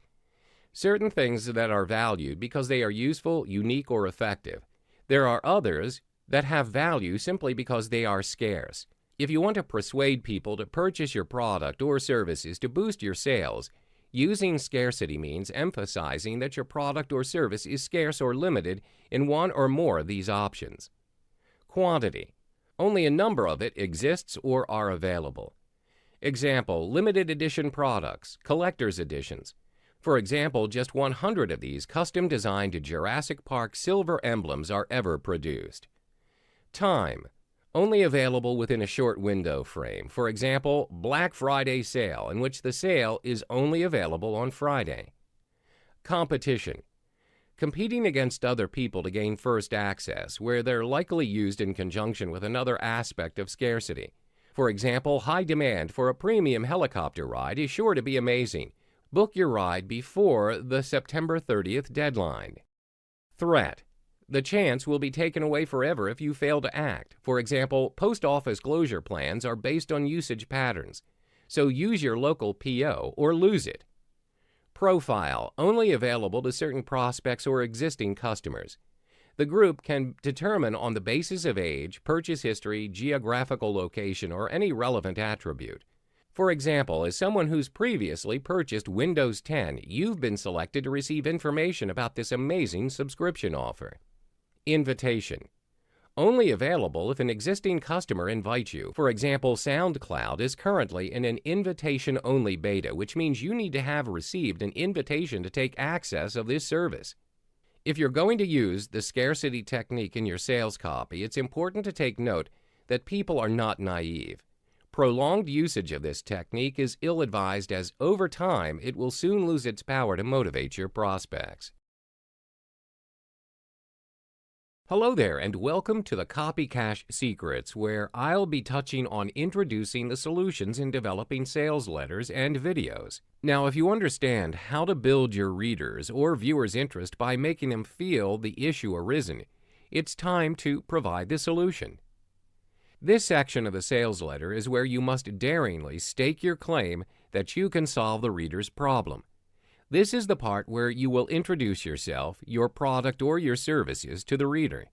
Certain things that are valued because they are useful, unique, or effective. There are others that have value simply because they are scarce. If you want to persuade people to purchase your product or services to boost your sales, using scarcity means emphasizing that your product or service is scarce or limited in one or more of these options. Quantity. Only a number of it exists or are available. Example, limited edition products, collector's editions. For example, just 100 of these custom-designed Jurassic Park silver emblems are ever produced. Time. Only available within a short window frame. For example, Black Friday sale, in which the sale is only available on Friday. Competition. Competing against other people to gain first access, where they're likely used in conjunction with another aspect of scarcity. For example, high demand for a premium helicopter ride is sure to be amazing. Book your ride before the September 30th deadline. Threat. The chance will be taken away forever if you fail to act. For example, post office closure plans are based on usage patterns, so use your local PO or lose it. Profile. Only available to certain prospects or existing customers. The group can determine on the basis of age, purchase history, geographical location, or any relevant attribute. For example, as someone who's previously purchased Windows 10, you've been selected to receive information about this amazing subscription offer. Invitation. Only available if an existing customer invites you. For example, SoundCloud is currently in an invitation-only beta, which means you need to have received an invitation to take access of this service. If you're going to use the scarcity technique in your sales copy, it's important to take note that people are not naive. Prolonged usage of this technique is ill-advised, as over time it will soon lose its power to motivate your prospects. Hello there, and welcome to the Copy Cache Secrets, where I'll be touching on introducing the solutions in developing sales letters and videos. Now, if you understand how to build your readers' or viewers' interest by making them feel the issue arisen, it's time to provide the solution. This section of the sales letter is where you must daringly stake your claim that you can solve the reader's problem. This is the part where you will introduce yourself, your product, or your services to the reader.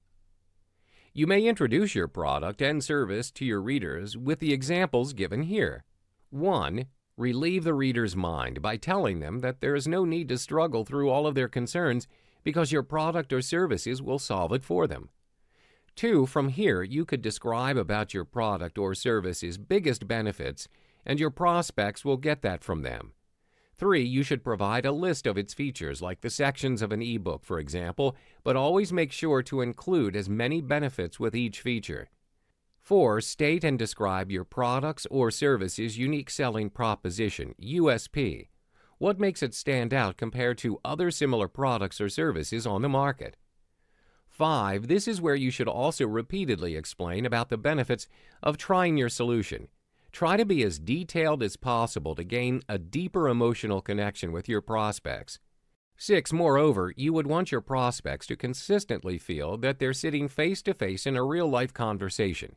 You may introduce your product and service to your readers with the examples given here. 1. Relieve the reader's mind by telling them that there is no need to struggle through all of their concerns because your product or services will solve it for them. 2. From here, you could describe about your product or service's biggest benefits, and your prospects will get that from them. 3. You should provide a list of its features, like the sections of an ebook, for example, but always make sure to include as many benefits with each feature. 4. State and describe your products or services' unique selling proposition, USP. What makes it stand out compared to other similar products or services on the market? 5. This is where you should also repeatedly explain about the benefits of trying your solution. Try to be as detailed as possible to gain a deeper emotional connection with your prospects. 6. Moreover, you would want your prospects to consistently feel that they're sitting face-to-face in a real-life conversation.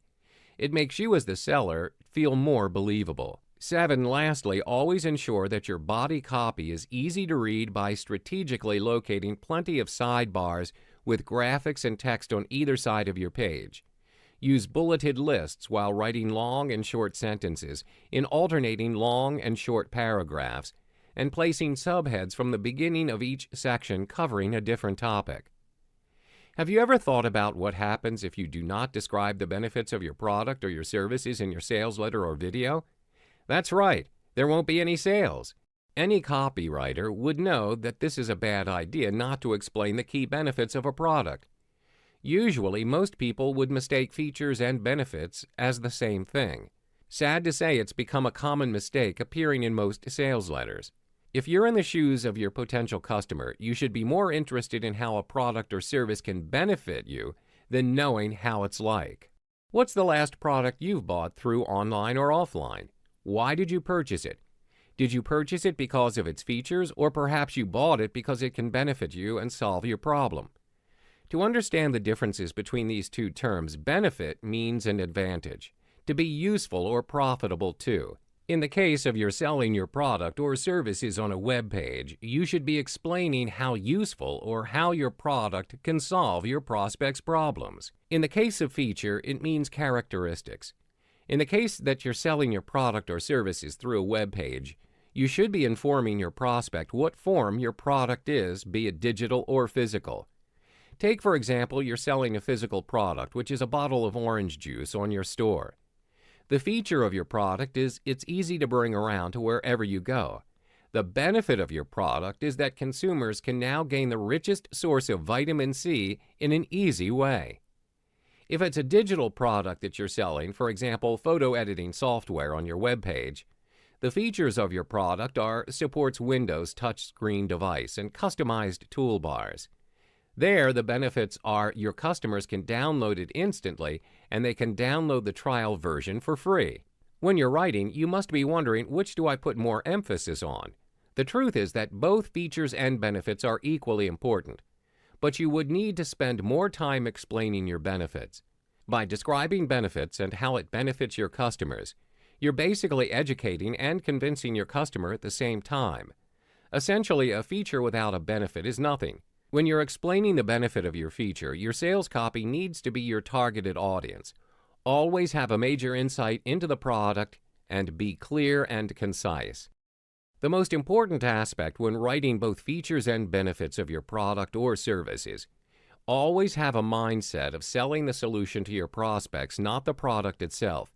It makes you as the seller feel more believable. 7. Lastly, always ensure that your body copy is easy to read by strategically locating plenty of sidebars with graphics and text on either side of your page. Use bulleted lists while writing long and short sentences in alternating long and short paragraphs, and placing subheads from the beginning of each section covering a different topic. Have you ever thought about what happens if you do not describe the benefits of your product or your services in your sales letter or video? That's right, there won't be any sales. Any copywriter would know that this is a bad idea not to explain the key benefits of a product. Usually, most people would mistake features and benefits as the same thing. Sad to say, it's become a common mistake appearing in most sales letters. If you're in the shoes of your potential customer, you should be more interested in how a product or service can benefit you than knowing how it's like. What's the last product you've bought through online or offline? Why did you purchase it? Did you purchase it because of its features, or perhaps you bought it because it can benefit you and solve your problem? To understand the differences between these two terms, benefit means an advantage, to be useful or profitable too. In the case of your selling your product or services on a web page, you should be explaining how useful or how your product can solve your prospect's problems. In the case of feature, it means characteristics. In the case that you're selling your product or services through a web page, you should be informing your prospect what form your product is, be it digital or physical. Take, for example, you're selling a physical product, which is a bottle of orange juice on your store. The feature of your product is it's easy to bring around to wherever you go. The benefit of your product is that consumers can now gain the richest source of vitamin C in an easy way. If it's a digital product that you're selling, for example, photo editing software on your web page, the features of your product are supports Windows touchscreen device and customized toolbars. There, the benefits are your customers can download it instantly, and they can download the trial version for free. When you're writing, you must be wondering, which do I put more emphasis on? The truth is that both features and benefits are equally important, but you would need to spend more time explaining your benefits. By describing benefits and how it benefits your customers, you're basically educating and convincing your customer at the same time. Essentially, a feature without a benefit is nothing. When you're explaining the benefit of your feature, your sales copy needs to be your targeted audience. Always have a major insight into the product and be clear and concise. The most important aspect when writing both features and benefits of your product or service is always have a mindset of selling the solution to your prospects, not the product itself.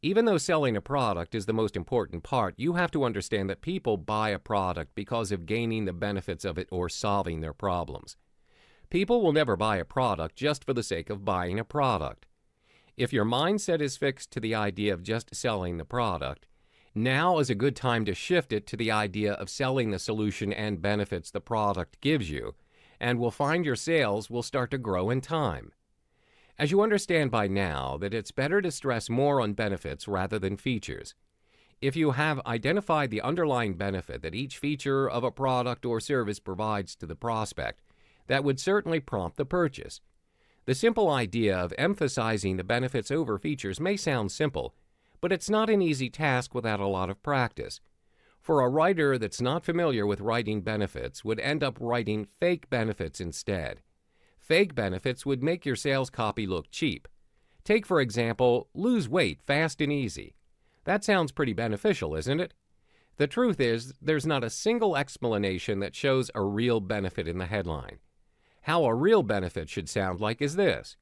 Even though selling a product is the most important part, you have to understand that people buy a product because of gaining the benefits of it or solving their problems. People will never buy a product just for the sake of buying a product. If your mindset is fixed to the idea of just selling the product, now is a good time to shift it to the idea of selling the solution and benefits the product gives you, and will find your sales will start to grow in time. As you understand by now that it's better to stress more on benefits rather than features. If you have identified the underlying benefit that each feature of a product or service provides to the prospect, that would certainly prompt the purchase. The simple idea of emphasizing the benefits over features may sound simple, but it's not an easy task without a lot of practice. For a writer that's not familiar with writing benefits would end up writing fake benefits instead. Fake benefits would make your sales copy look cheap. Take, for example, lose weight fast and easy. That sounds pretty beneficial, isn't it? The truth is, there's not a single explanation that shows a real benefit in the headline. How a real benefit should sound like is this.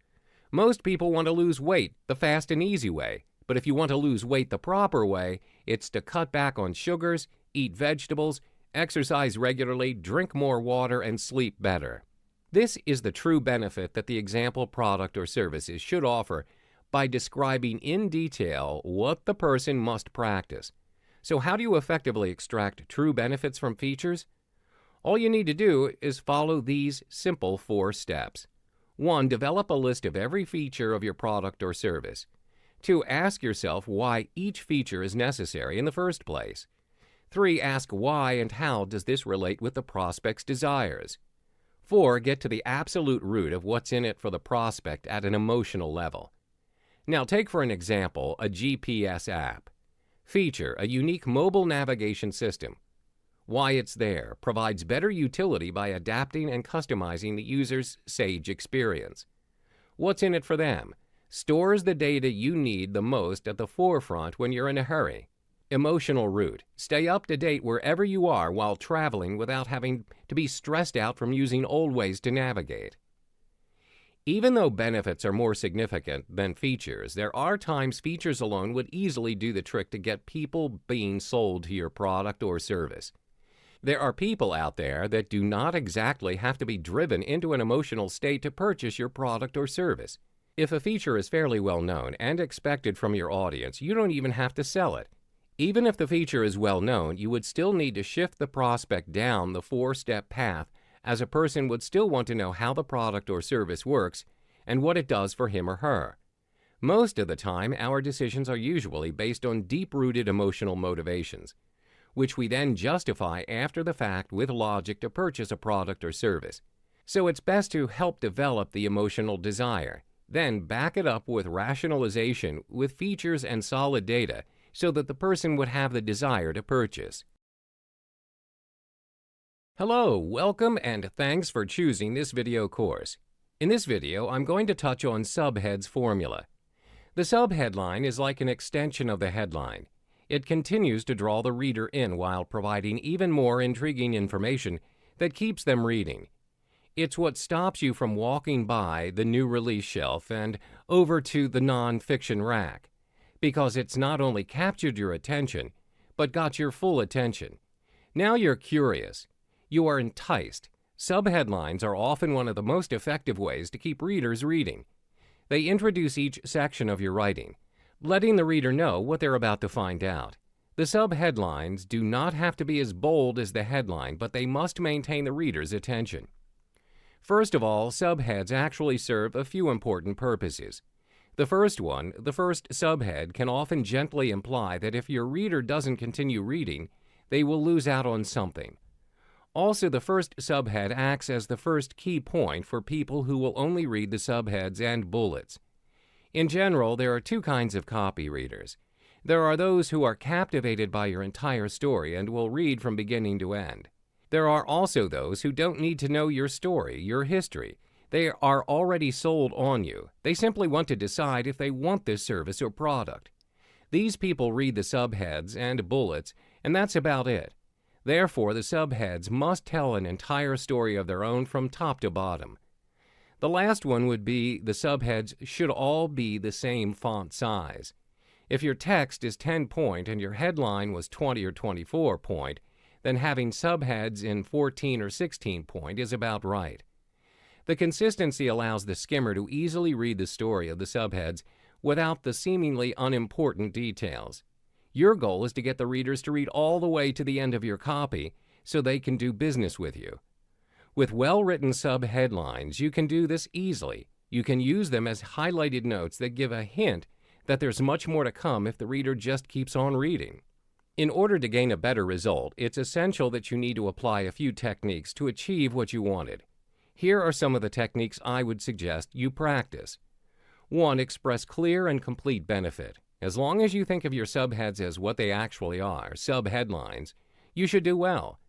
Most people want to lose weight the fast and easy way, but if you want to lose weight the proper way, it's to cut back on sugars, eat vegetables, exercise regularly, drink more water, and sleep better. This is the true benefit that the example product or services should offer by describing in detail what the person must practice. So how do you effectively extract true benefits from features? All you need to do is follow these simple 4 steps. 1. Develop a list of every feature of your product or service. 2. Ask yourself why each feature is necessary in the first place. 3. Ask why and how does this relate with the prospect's desires. 4. Get to the absolute root of what's in it for the prospect at an emotional level. Now take for an example a GPS app. Feature, a unique mobile navigation system. Why it's there, provides better utility by adapting and customizing the user's Sage experience. What's in it for them? Stores the data you need the most at the forefront when you're in a hurry. Emotional root, stay up to date wherever you are while traveling without having to be stressed out from using old ways to navigate. Even though benefits are more significant than features, there are times features alone would easily do the trick to get people being sold to your product or service. There are people out there that do not exactly have to be driven into an emotional state to purchase your product or service. If a feature is fairly well known and expected from your audience, you don't even have to sell it. Even if the feature is well known, you would still need to shift the prospect down the 4-step path, as a person would still want to know how the product or service works and what it does for him or her. Most of the time, our decisions are usually based on deep-rooted emotional motivations, which we then justify after the fact with logic to purchase a product or service. So it's best to help develop the emotional desire, then back it up with rationalization with features and solid data so that the person would have the desire to purchase. Hello, welcome, and thanks for choosing this video course. In this video, I'm going to touch on subheads formula. The subheadline is like an extension of the headline. It continues to draw the reader in while providing even more intriguing information that keeps them reading. It's what stops you from walking by the new release shelf and over to the non-fiction rack, because it's not only captured your attention, but got your full attention. Now you're curious. You are enticed. Subheadlines are often one of the most effective ways to keep readers reading. They introduce each section of your writing, letting the reader know what they're about to find out. The subheadlines do not have to be as bold as the headline, but they must maintain the reader's attention. First of all, subheads actually serve a few important purposes. The first subhead, can often gently imply that if your reader doesn't continue reading, they will lose out on something. Also, the first subhead acts as the first key point for people who will only read the subheads and bullets. In general, there are 2 kinds of copy readers. There are those who are captivated by your entire story and will read from beginning to end. There are also those who don't need to know your story, your history. They are already sold on you. They simply want to decide if they want this service or product. These people read the subheads and bullets, and that's about it. Therefore, the subheads must tell an entire story of their own from top to bottom. The last one would be the subheads should all be the same font size. If your text is 10 point and your headline was 20 or 24 point, then having subheads in 14 or 16 point is about right. The consistency allows the skimmer to easily read the story of the subheads without the seemingly unimportant details. Your goal is to get the readers to read all the way to the end of your copy so they can do business with you. With well-written subheadlines, you can do this easily. You can use them as highlighted notes that give a hint that there's much more to come if the reader just keeps on reading. In order to gain a better result, it's essential that you need to apply a few techniques to achieve what you wanted. Here are some of the techniques I would suggest you practice. 1. Express clear and complete benefit. As long as you think of your subheads as what they actually are, subheadlines, you should do well.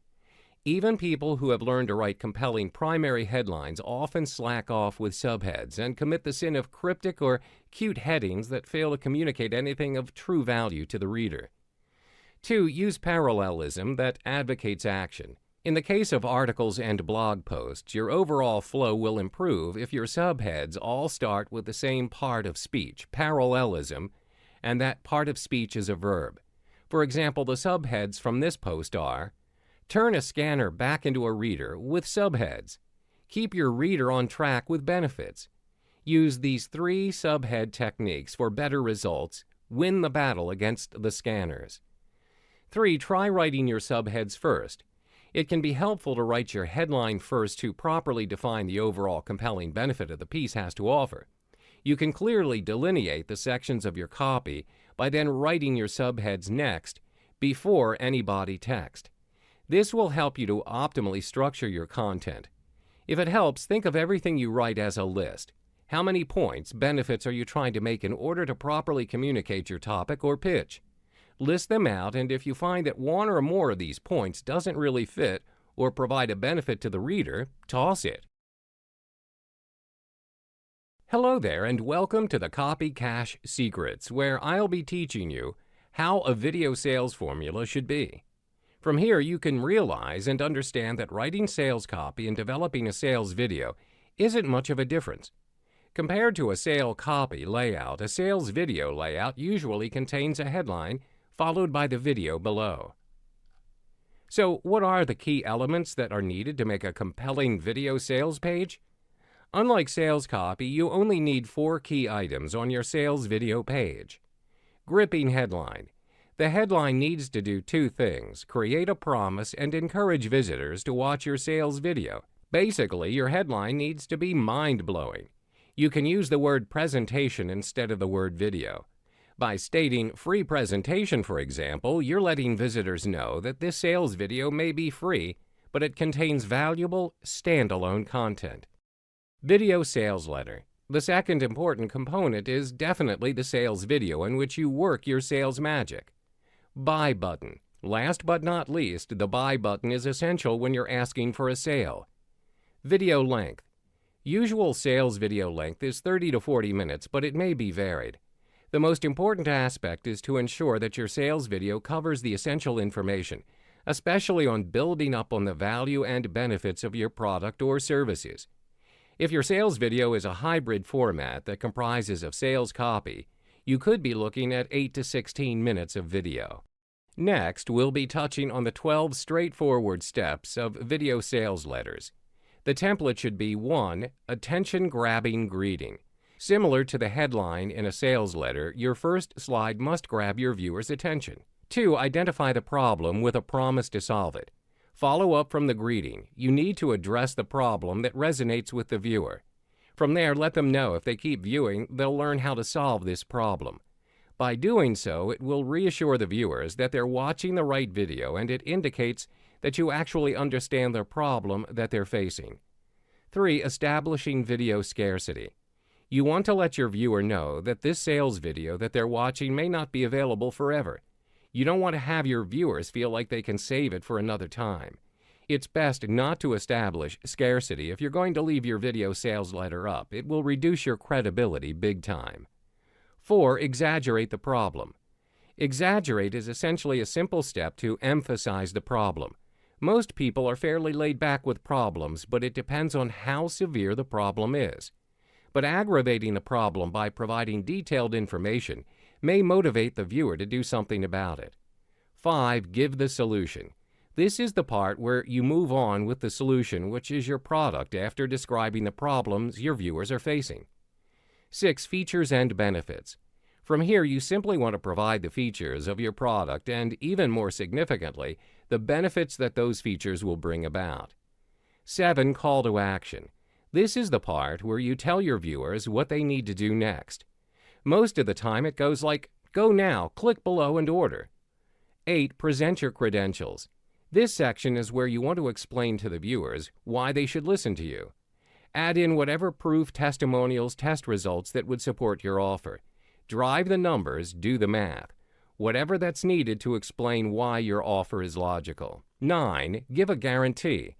Even people who have learned to write compelling primary headlines often slack off with subheads and commit the sin of cryptic or cute headings that fail to communicate anything of true value to the reader. 2. Use parallelism that advocates action. In the case of articles and blog posts, your overall flow will improve if your subheads all start with the same part of speech, parallelism, and that part of speech is a verb. For example, the subheads from this post are: turn a scanner back into a reader with subheads. Keep your reader on track with benefits. Use these 3 subhead techniques for better results. Win the battle against the scanners. 3. Try writing your subheads first. It can be helpful to write your headline first to properly define the overall compelling benefit of the piece has to offer. You can clearly delineate the sections of your copy by then writing your subheads next, before any body text. This will help you to optimally structure your content. If it helps, think of everything you write as a list. How many points, benefits are you trying to make in order to properly communicate your topic or pitch? List them out, and if you find that one or more of these points doesn't really fit or provide a benefit to the reader, toss it. Hello there, and welcome to the Copy Cash Secrets, where I'll be teaching you how a video sales formula should be. From here, you can realize and understand that writing sales copy and developing a sales video isn't much of a difference. Compared to a sale copy layout, a sales video layout usually contains a headline followed by the video below. So, what are the key elements that are needed to make a compelling video sales page? Unlike sales copy, you only need 4 key items on your sales video page. Gripping headline. The headline needs to do 2 things: create a promise and encourage visitors to watch your sales video. Basically, your headline needs to be mind-blowing. You can use the word presentation instead of the word video. By stating free presentation, for example, you're letting visitors know that this sales video may be free, but it contains valuable, standalone content. Video sales letter. The second important component is definitely the sales video in which you work your sales magic. Buy button. Last but not least, the buy button is essential when you're asking for a sale. Video length. Usual sales video length is 30 to 40 minutes, but it may be varied. The most important aspect is to ensure that your sales video covers the essential information, especially on building up on the value and benefits of your product or services. If your sales video is a hybrid format that comprises of sales copy, you could be looking at 8 to 16 minutes of video. Next, we'll be touching on the 12 straightforward steps of video sales letters. The template should be 1. Attention-grabbing greeting. Similar to the headline in a sales letter, your first slide must grab your viewer's attention. 2. Identify the problem with a promise to solve it. Follow up from the greeting. You need to address the problem that resonates with the viewer. From there, let them know if they keep viewing, they'll learn how to solve this problem. By doing so, it will reassure the viewers that they're watching the right video, and it indicates that you actually understand their problem that they're facing. 3. Establishing video scarcity. You want to let your viewer know that this sales video that they're watching may not be available forever. You don't want to have your viewers feel like they can save it for another time. It's best not to establish scarcity if you're going to leave your video sales letter up. It will reduce your credibility big time. 4. Exaggerate the problem. Exaggerate is essentially a simple step to emphasize the problem. Most people are fairly laid back with problems, but it depends on how severe the problem is. But aggravating the problem by providing detailed information may motivate the viewer to do something about it. 5. Give the solution. This is the part where you move on with the solution, which is your product, after describing the problems your viewers are facing. 6. Features and benefits. From here, you simply want to provide the features of your product and, even more significantly, the benefits that those features will bring about. 7. Call to action. This is the part where you tell your viewers what they need to do next. Most of the time it goes like, "Go now, click below and order." 8. Present your credentials. This section is where you want to explain to the viewers why they should listen to you. Add in whatever proof, testimonials, test results that would support your offer. Drive the numbers, do the math. Whatever that's needed to explain why your offer is logical. 9. Give a guarantee.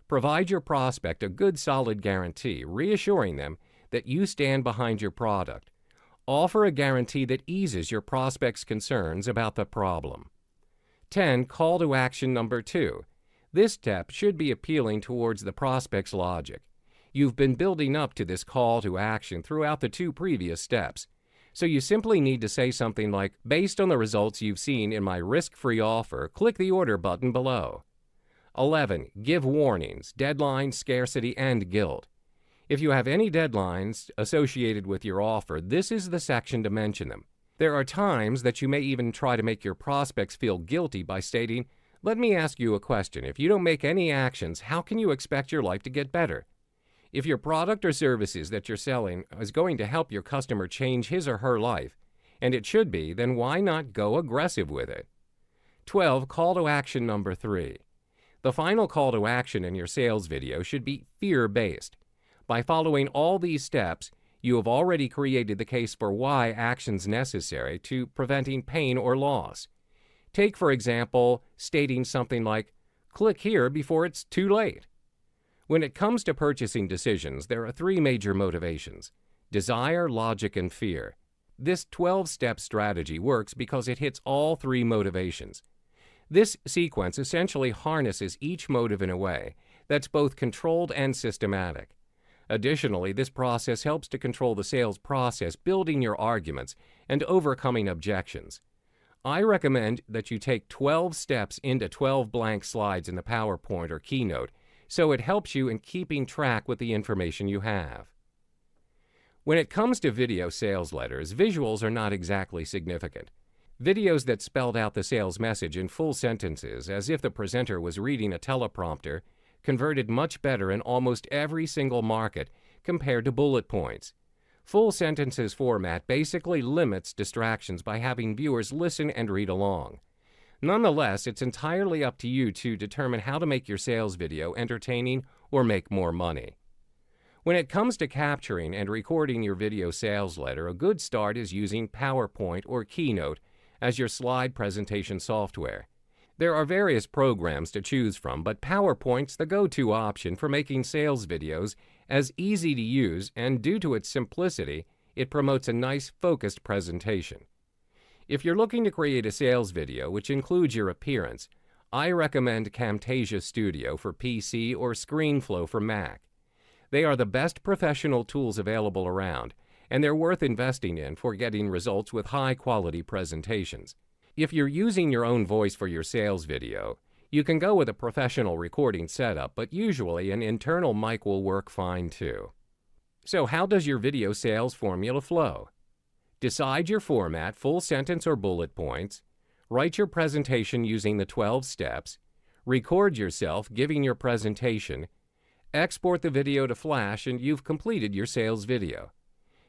Provide your prospect a good solid guarantee, reassuring them that you stand behind your product. Offer a guarantee that eases your prospect's concerns about the problem. 10. Call to action number 2. This step should be appealing towards the prospect's logic. You've been building up to this call to action throughout the 2 previous steps, so you simply need to say something like, based on the results you've seen in my risk-free offer, click the order button below. 11. Give warnings, deadlines, scarcity, and guilt. If you have any deadlines associated with your offer, this is the section to mention them. There are times that you may even try to make your prospects feel guilty by stating, let me ask you a question. If you don't make any actions, how can you expect your life to get better? If your product or services that you're selling is going to help your customer change his or her life, and it should be, then why not go aggressive with it? 12. Call to action number 3. The final call to action in your sales video should be fear-based. By following all these steps, you have already created the case for why actions necessary to preventing pain or loss. Take, for example, stating something like, click here before it's too late. When it comes to purchasing decisions, there are 3 major motivations: desire, logic, and fear. This 12-step strategy works because it hits all 3 motivations. This sequence essentially harnesses each motive in a way that's both controlled and systematic. Additionally, this process helps to control the sales process, building your arguments and overcoming objections. I recommend that you take 12 steps into 12 blank slides in the PowerPoint or Keynote, so it helps you in keeping track with the information you have. When it comes to video sales letters, visuals are not exactly significant. Videos that spelled out the sales message in full sentences, as if the presenter was reading a teleprompter, converted much better in almost every single market compared to bullet points. Full sentences format basically limits distractions by having viewers listen and read along. Nonetheless, it's entirely up to you to determine how to make your sales video entertaining or make more money. When it comes to capturing and recording your video sales letter, a good start is using PowerPoint or Keynote as your slide presentation software. There are various programs to choose from, but PowerPoint's the go-to option for making sales videos as easy to use, and due to its simplicity, it promotes a nice, focused presentation. If you're looking to create a sales video which includes your appearance, I recommend Camtasia Studio for PC or ScreenFlow for Mac. They are the best professional tools available around, and they're worth investing in for getting results with high-quality presentations. If you're using your own voice for your sales video, you can go with a professional recording setup, but usually an internal mic will work fine too. So how does your video sales formula flow? Decide your format, full sentence or bullet points, write your presentation using the 12 steps, record yourself giving your presentation, export the video to Flash, and you've completed your sales video.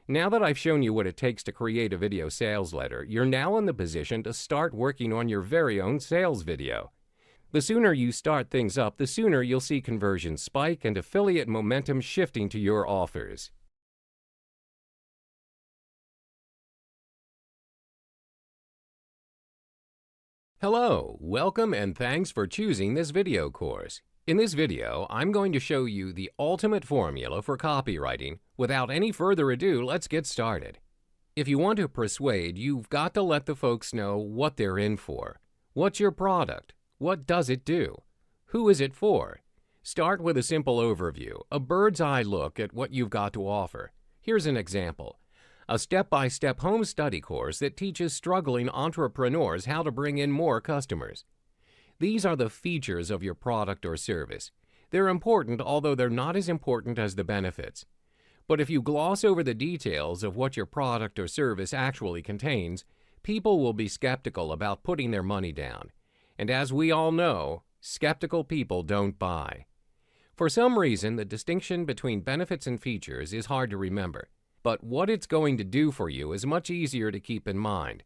Now that I've shown you what it takes to create a video sales letter, you're now in the position to start working on your very own sales video. The sooner you start things up, the sooner you'll see conversions spike and affiliate momentum shifting to your offers. Hello, welcome and thanks for choosing this video course. In this video, I'm going to show you the ultimate formula for copywriting. Without any further ado, let's get started. If you want to persuade, you've got to let the folks know what they're in for. What's your product? What does it do? Who is it for? Start with a simple overview, a bird's eye look at what you've got to offer. Here's an example. A step-by-step home study course that teaches struggling entrepreneurs how to bring in more customers. These are the features of your product or service. They're important, although they're not as important as the benefits. But if you gloss over the details of what your product or service actually contains, people will be skeptical about putting their money down. And as we all know, skeptical people don't buy. For some reason, the distinction between benefits and features is hard to remember. But what it's going to do for you is much easier to keep in mind.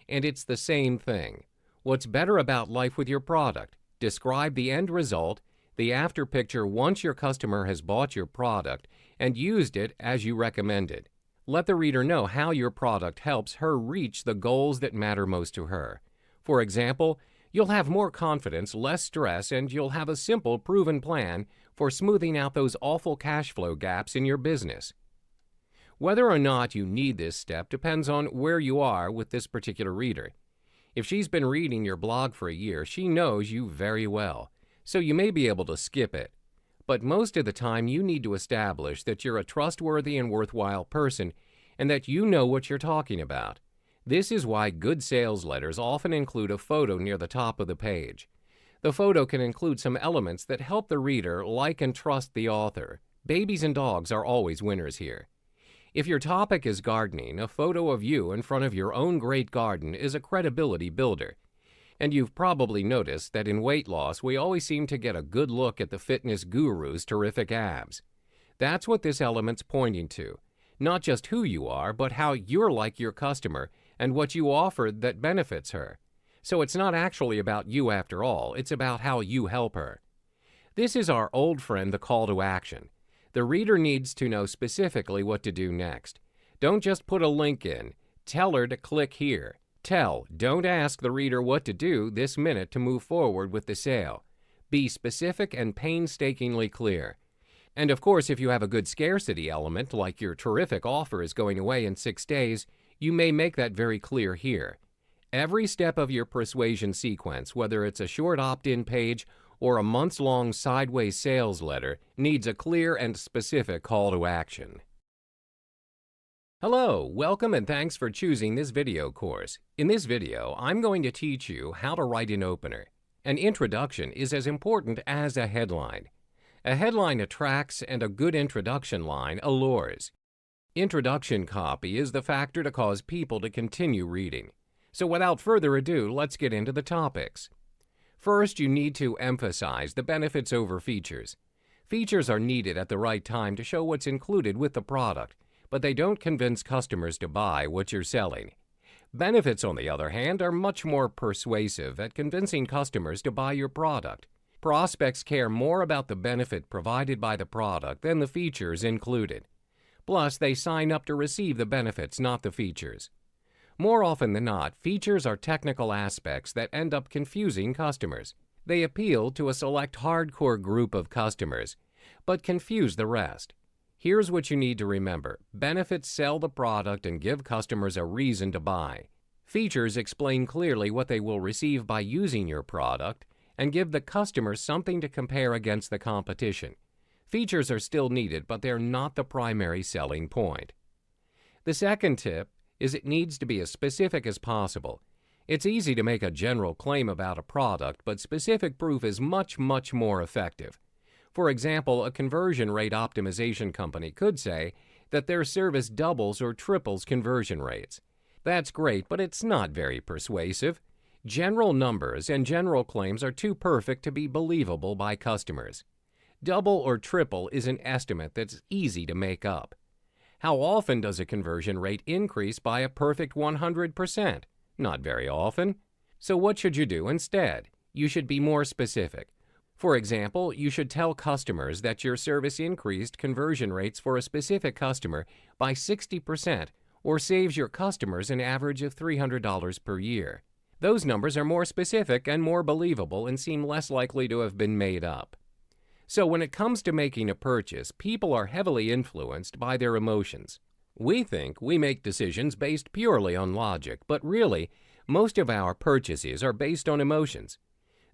And it's the same thing. What's better about life with your product? Describe the end result, the after picture once your customer has bought your product, and used it as you recommended. Let the reader know how your product helps her reach the goals that matter most to her. For example, you'll have more confidence, less stress, and you'll have a simple, proven plan for smoothing out those awful cash flow gaps in your business. Whether or not you need this step depends on where you are with this particular reader. If she's been reading your blog for a year, she knows you very well, so you may be able to skip it. But most of the time, you need to establish that you're a trustworthy and worthwhile person and that you know what you're talking about. This is why good sales letters often include a photo near the top of the page. The photo can include some elements that help the reader like and trust the author. Babies and dogs are always winners here. If your topic is gardening, a photo of you in front of your own great garden is a credibility builder. And you've probably noticed that in weight loss, we always seem to get a good look at the fitness guru's terrific abs. That's what this element's pointing to. Not just who you are, but how you're like your customer and what you offer that benefits her. So it's not actually about you after all, it's about how you help her. This is our old friend, the call to action. The reader needs to know specifically what to do next. Don't just put a link in. Tell her to click here. Don't ask the reader what to do this minute to move forward with the sale. Be specific and painstakingly clear. And of course, if you have a good scarcity element, like your terrific offer is going away in 6 days, you may make that very clear here. Every step of your persuasion sequence, whether it's a short opt-in page or a months-long sideways sales letter, needs a clear and specific call to action. Hello, welcome and thanks for choosing this video course. In this video, I'm going to teach you how to write an opener. An introduction is as important as a headline. A headline attracts and a good introduction line allures. Introduction copy is the factor to cause people to continue reading. So without further ado, let's get into the topics. First, you need to emphasize the benefits over features. Features are needed at the right time to show what's included with the product, but they don't convince customers to buy what you're selling. Benefits, on the other hand, are much more persuasive at convincing customers to buy your product. Prospects care more about the benefit provided by the product than the features included. Plus, they sign up to receive the benefits, not the features. More often than not, features are technical aspects that end up confusing customers. They appeal to a select hardcore group of customers, but confuse the rest. Here's what you need to remember. Benefits sell the product and give customers a reason to buy. Features explain clearly what they will receive by using your product and give the customer something to compare against the competition. Features are still needed, but they're not the primary selling point. The second tip is it needs to be as specific as possible. It's easy to make a general claim about a product, but specific proof is much more effective. For example, a conversion rate optimization company could say that their service doubles or triples conversion rates. That's great, but it's not very persuasive. General numbers and general claims are too perfect to be believable by customers. Double or triple is an estimate that's easy to make up. How often does a conversion rate increase by a perfect 100%? Not very often. So what should you do instead? You should be more specific. For example, you should tell customers that your service increased conversion rates for a specific customer by 60% or saves your customers an average of $300 per year. Those numbers are more specific and more believable and seem less likely to have been made up. So when it comes to making a purchase, people are heavily influenced by their emotions. We think we make decisions based purely on logic, but really, most of our purchases are based on emotions.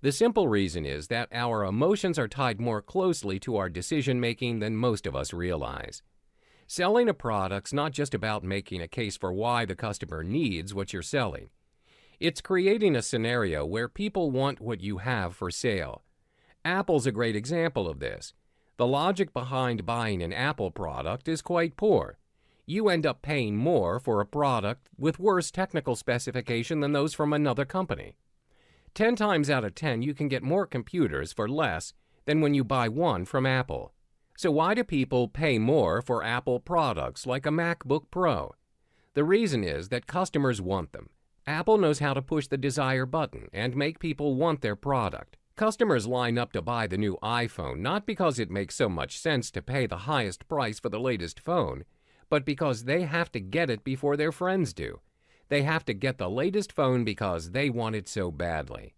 The simple reason is that our emotions are tied more closely to our decision-making than most of us realize. Selling a product's not just about making a case for why the customer needs what you're selling. It's creating a scenario where people want what you have for sale. Apple's a great example of this. The logic behind buying an Apple product is quite poor. You end up paying more for a product with worse technical specification than those from another company. 10 times out of 10, you can get more computers for less than when you buy one from Apple. So why do people pay more for Apple products like a MacBook Pro? The reason is that customers want them. Apple knows how to push the desire button and make people want their product. Customers line up to buy the new iPhone not because it makes so much sense to pay the highest price for the latest phone, but because they have to get it before their friends do. They have to get the latest phone because they want it so badly.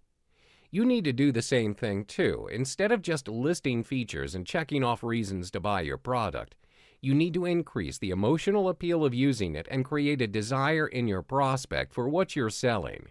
You need to do the same thing too. Instead of just listing features and checking off reasons to buy your product, you need to increase the emotional appeal of using it and create a desire in your prospect for what you're selling.